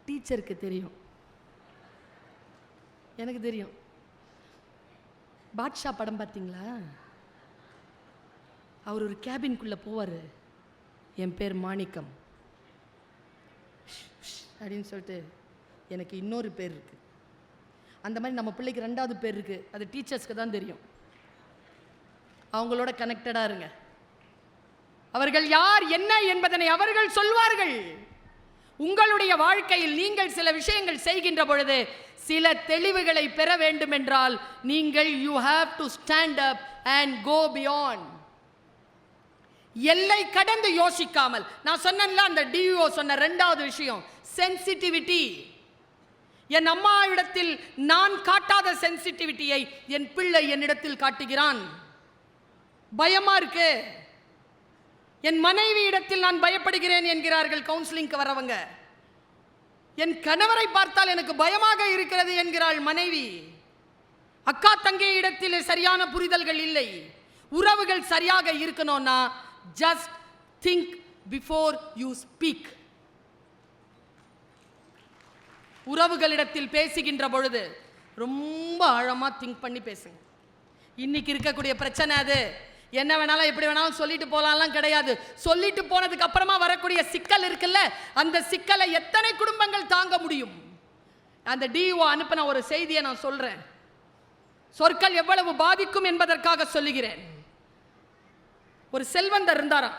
[SPEAKER 1] டீச்சருக்கு தெரியும், எனக்கு தெரியும். பாட்ஷா படம் பார்த்தீங்களா? அவர் ஒரு கேபின்குள்ளே போவார், என் பேர் மாணிக்கம் அப்படின்னு சொல்லிட்டு, எனக்கு இன்னொரு பேர் இருக்குது. அந்த மாதிரி நம்ம பிள்ளைக்கு 2வது பேர் இருக்குது, அது டீச்சர்ஸ்க்கு தான் தெரியும். அவங்களோட கனெக்டடாக இருங்க. அவர்கள் யார் என்ன என்பதனை அவர்கள் சொல்வார்கள். உங்களுடைய வாழ்க்கையில் நீங்கள் சில விஷயங்கள் செய்கின்ற பொழுது சில தெளிவுகளை பெற வேண்டும் என்றால் நீங்கள் you have to stand up and go beyond. எல்லை கடந்து யோசிக்காமல், நான் சொன்னேன்ல அந்த டிஓ சொன்ன 2வது விஷயம் சென்சிட்டிவிட்டி. என் அம்மா இடத்தில் நான் காட்டாத சென்சிட்டிவிட்டியை என் பிள்ளை என்னிடத்தில் காட்டுகிறான். பயமா இருக்கு. என் மனைவி இடத்தில் நான் பயப்படுகிறேன் என்கிறார்கள் கவுன்சிலிங்க்கு வரவங்க. என் கணவரை பார்த்தால் எனக்கு பயமாக இருக்கிறது என்கிறாள் மனைவி. அக்கா தங்கை இடத்தில் சரியான புரிதல்கள் இல்லை. உறவுகள் சரியாக இருக்கணும்னா just think before you speak. உறவுகளிடத்தில் பேசுகின்ற பொழுது ரொம்ப ஆழமா திங்க் பண்ணி பேசுங்க. இன்னைக்கு இருக்கக்கூடிய பிரச்சனை அது. என்ன வேணாலும் எப்படி வேணாலும் சொல்லிட்டு போலாம்லாம் கிடையாது. சொல்லிட்டு போனதுக்கு அப்புறமா வரக்கூடிய சிக்கல் இருக்குல்ல, அந்த சிக்கலை எத்தனை குடும்பங்கள் தாங்க முடியும்? அந்த டிஓ அனுப்பின ஒரு செய்தியை நான் சொல்றேன். சொற்கள் எவ்வளவு பாதிக்கும் என்பதற்காக சொல்லுகிறேன். ஒரு செல்வந்தர் இருந்தாராம்.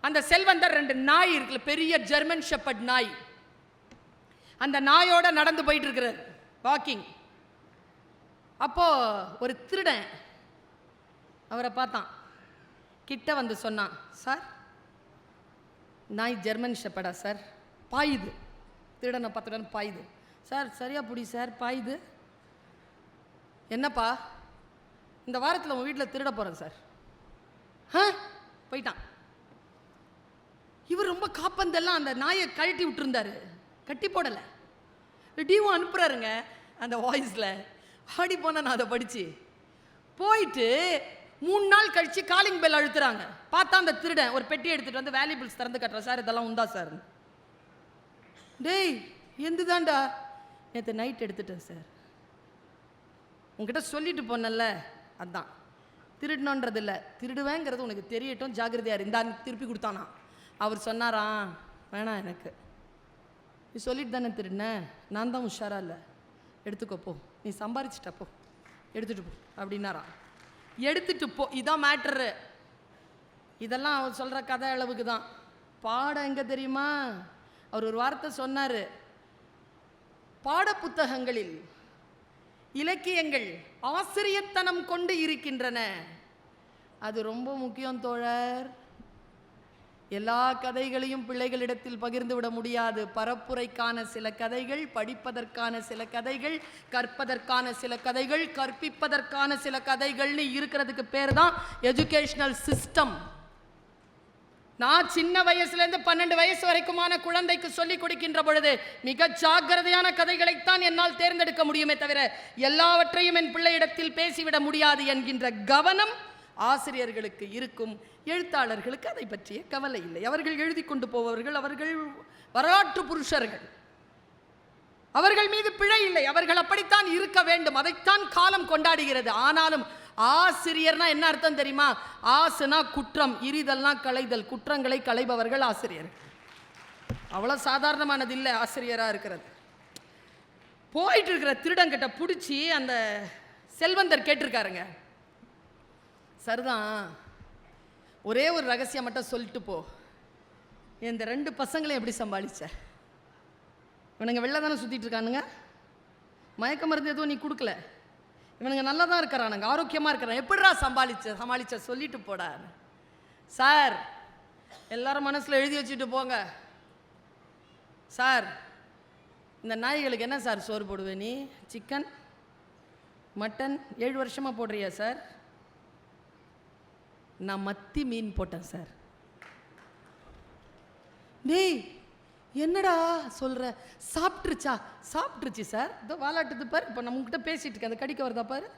[SPEAKER 1] அந்த செல்வந்தர் 2 நாய் இருக்குல்ல, பெரிய ஜெர்மன் ஷெப்பர்ட் நாய். அந்த நாயோட நடந்து போயிட்டு இருக்கிறார் வாக்கிங். அப்போ ஒரு திருடன் அவரை பார்த்தான். கிட்ட வந்து சொன்னான், சார் நாய் ஜெர்மன் ஷெப்பர்டா சார்? பாயுது. திருடனை பார்த்துட்டு பாயுது. சார் சரியா புடி சார், பாயுது. என்னப்பா, இந்த வாரத்தில் உங்கள் வீட்டில் திருட போகிறேன் சார். போயிட்டான். இவர் ரொம்ப காப்பந்தெல்லாம் அந்த நாயை கழட்டி விட்டுருந்தாரு, கட்டி போடலை. டிஓ அனுப்புறாருங்க அந்த வாய்ஸில். ஆடி போனால் நான் அதை படித்து போயிட்டு 3 நாள் கழித்து காலிங் பெல் அழுத்துறாங்க. பார்த்தா அந்த திருடன் ஒரு பெட்டி எடுத்துகிட்டு வந்து வேல்யூபிள்ஸ் திறந்து கட்டுற, சார் இதெல்லாம் உண்டா சார்? டேய் எந்துதான்டா? நேற்று நைட் எடுத்துட்டேன் சார். உங்ககிட்ட சொல்லிட்டு போனல, அதான் திருடணுன்றது இல்லை, திருடுவேங்கிறது உனக்கு தெரியட்டும், ஜாகிரதையாக இருந்தான்னு திருப்பி கொடுத்தானா. அவர் சொன்னாராம், வேணாம் எனக்கு, நீ சொல்லிட்டு தானே திருடின, நான் தான் உஷாரா இல்லை, எடுத்துக்கோ போ, நீ சம்பாரிச்சிட்ட போ, எடுத்துகிட்டு போ அப்படின்னாராம். எடுத்துட்டு போ, இதான் மேட்ரு. இதெல்லாம் அவர் சொல்கிற கதை அளவுக்கு தான். பாடம் எங்கே தெரியுமா? அவர் ஒரு வார்த்தை சொன்னார், பாட புத்தகங்களில் இலக்கியங்கள் ஆசிரியத்தனம் கொண்டு இருக்கின்றன. அது ரொம்ப முக்கியம் தோழர். எல்லா கதைகளையும் பிள்ளைகளிடத்தில் பகிர்ந்து விட முடியாது. பரப்புரைக்கான சில கதைகள், படிப்பதற்கான சில கதைகள், கற்பதற்கான சில கதைகள், கற்பிப்பதற்கான சில கதைகள்னு இருக்கிறதுக்கு பேர் தான் எஜுகேஷனல் சிஸ்டம். நான் சின்ன வயசுலேருந்து 12 வயசு வரைக்குமான குழந்தைக்கு சொல்லிக் கொடுக்கின்ற பொழுது மிக ஜாக்கிரதையான கதைகளைத்தான் என்னால் தேர்ந்தெடுக்க முடியுமே தவிர எல்லாவற்றையும் என் பிள்ளையிடத்தில் பேசிவிட முடியாது என்கின்ற கவனம் ஆசிரியர்களுக்கு இருக்கும். எழுத்தாளர்களுக்கு அதை பற்றிய கவலை இல்லை. அவர்கள் எழுதி கொண்டு போபவர்கள், அவர்கள் வரலாற்று புருஷர்கள், அவர்கள் மீது பிழை இல்லை. அவர்கள் அப்படித்தான் இருக்க வேண்டும், அதைத்தான் காலம் கொண்டாடுகிறது. ஆனாலும் ஆசிரியர்னா என்ன அர்த்தம் தெரியுமா? ஆசுனா குற்றம், இரிதல்னா களைதல், குற்றங்களை களைபவர்கள் ஆசிரியர். அவ்வளோ சாதாரணமானது இல்லை ஆசிரியராக இருக்கிறது. போயிட்டு இருக்கிற திருடங்கிட்ட பிடிச்சி அந்த செல்வந்தர் கேட்டிருக்காருங்க, சரிதான், ஒரே ஒரு ரகசியம் மட்டும் சொல்லிட்டு போ, இந்த 2 பசங்களையும் எப்படி சமாளிச்ச? இவனுங்க வெளில தானே சுற்றிட்டு இருக்கானுங்க, மயக்க மருந்து எதுவும் நீ கொடுக்கல, இவனுங்க நல்லா தான் இருக்கிறானுங்க, ஆரோக்கியமாக இருக்கிறான், எப்படிடா சமாளிச்ச சொல்லிட்டு போடா. சார் எல்லாரும் மனசில் எழுதி வச்சுட்டு போங்க. சார் இந்த நாய்களுக்கு என்ன சார் சோறு போடுவே நீ? சிக்கன் மட்டன் 7 வருஷமாக போடுறியா சார்? நான் மத்தி மீன் போட்டேன் சார். டேய் என்னடா சொல்ற? சாப்பிட்டுருச்சா? சாப்பிட்டுருச்சு சார், இதோ வாலாட்டுது பாரு, இப்போ நம்ம கிட்ட பேசிட்டு இருக்க, அந்த கடிக்க வருதா பாரு.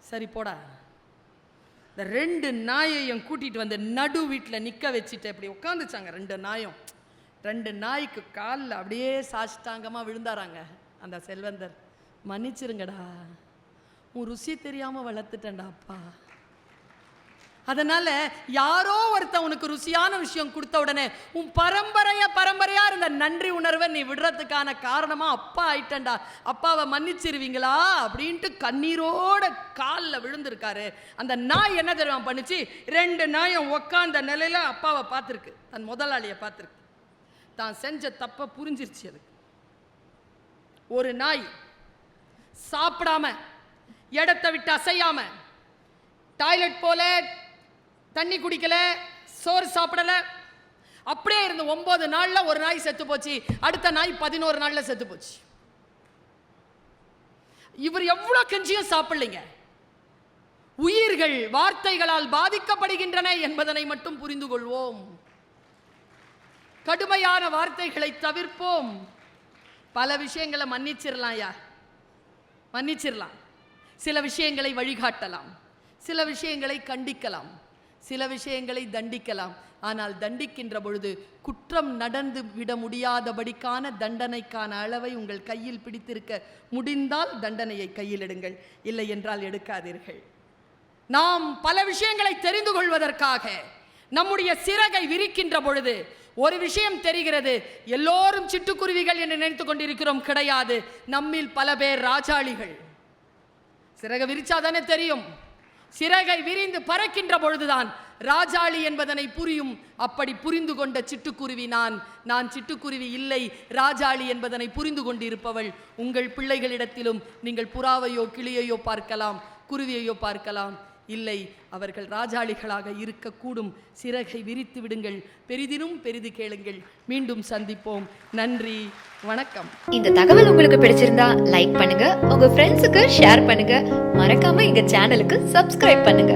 [SPEAKER 1] சரி போடா. இந்த 2 நாயையும் கூட்டிட்டு வந்து நடு வீட்டில் நிற்க வச்சுட்டு அப்படி உட்காந்துச்சாங்க 2 நாயும். 2 நாய்க்கு காலில் அப்படியே சாஷ்டாங்கமாக விழுந்தாராங்க அந்த செல்வந்தர். மன்னிச்சிருங்கடா, உன் ருசி தெரியாமல் வளர்த்துட்டேன்டா அப்பா. அதனால யாரோ ஒருத்தன் உனக்கு ருசியான விஷயம் கொடுத்த உடனே உன் பரம்பரையா இருந்த நன்றி உணர்வை நீ விடுறதுக்கான காரணமா அப்பா ஆயிட்டண்டா, அப்பாவை மன்னிச்சிருவீங்களா அப்படின்ட்டு கண்ணீரோட காலில் விழுந்திருக்காரு. அந்த நாய் என்ன தெரியுமா பண்ணுச்சு? 2 நாயும் உக்காந்த நிலையில அப்பாவை பார்த்துருக்கு, தன் முதலாளியை பார்த்துருக்கு, தான் செஞ்ச தப்ப புரிஞ்சிருச்சு. அது ஒரு நாய் சாப்பிடாம, இடத்தை விட்டு அசையாம, டாய்லெட் போல, தண்ணி குடிக்கல, சோறு சாப்பிடல, அப்படியே இருந்து 9 நாள்ல ஒரு நாய் செத்து போச்சு. அடுத்த நாய் 11 நாள்ல செத்து போச்சு. இவர் எவ்வளவு கெஞ்சியும் சாப்பிடலைங்க. உயிர்கள் வார்த்தைகளால் பாதிக்கப்படுகின்றன என்பதனை மட்டும் புரிந்து கொள்வோம். கடுமையான வார்த்தைகளை தவிர்ப்போம். பல விஷயங்களை மன்னிச்சிடலாம். சில விஷயங்களை வழிகாட்டலாம், சில விஷயங்களை கண்டிக்கலாம், சில விஷயங்களை தண்டிக்கலாம். ஆனால் தண்டிக்கின்ற பொழுது குற்றம் நடந்து விட முடியாதபடிக்கான தண்டனைக்கான அளவை உங்கள் கையில் பிடித்திருக்க முடிந்தால் தண்டனையை கையில் எடுங்கள், இல்லை என்றால் எடுக்காதீர்கள். நாம் பல விஷயங்களை தெரிந்து கொள்வதற்காக நம்முடைய சிறகை விரிக்கின்ற பொழுது ஒரு விஷயம் தெரிகிறது, எல்லோரும் சிட்டுக்குருவிகள் என்று நினைத்துக் கொண்டிருக்கிறோம். கிடையாது. நம்மில் பல பேர் ராஜாளிகள். சிறகை விரிச்சாதானே தெரியும். சிறகை விரிந்து பறக்கின்ற பொழுதுதான் ராஜாளி என்பதனை புரியும். அப்படி புரிந்து கொண்ட சிட்டுக்குருவி நான் சிட்டுக்குருவி இல்லை, ராஜாளி என்பதனை புரிந்து கொண்டிருப்பவள். உங்கள் பிள்ளைகளிடத்திலும் நீங்கள் புறாவையோ கிளியையோ பார்க்கலாம், குருவியையோ பார்க்கலாம். இல்லை, அவர்கள் ராஜாளிகளாக இருக்கக்கூடும். சிறகை விரித்து விடுங்கள். பெரிதினும் பெரிது கேளுங்கள். மீண்டும் சந்திப்போம். நன்றி, வணக்கம்.
[SPEAKER 2] இந்த தகவல் உங்களுக்கு பிடிச்சிருந்தா லைக் பண்ணுங்க, உங்க ஃப்ரெண்ட்ஸுக்கு ஷேர் பண்ணுங்க, மறக்காம எங்க சேனலுக்கு சப்ஸ்கிரைப் பண்ணுங்க.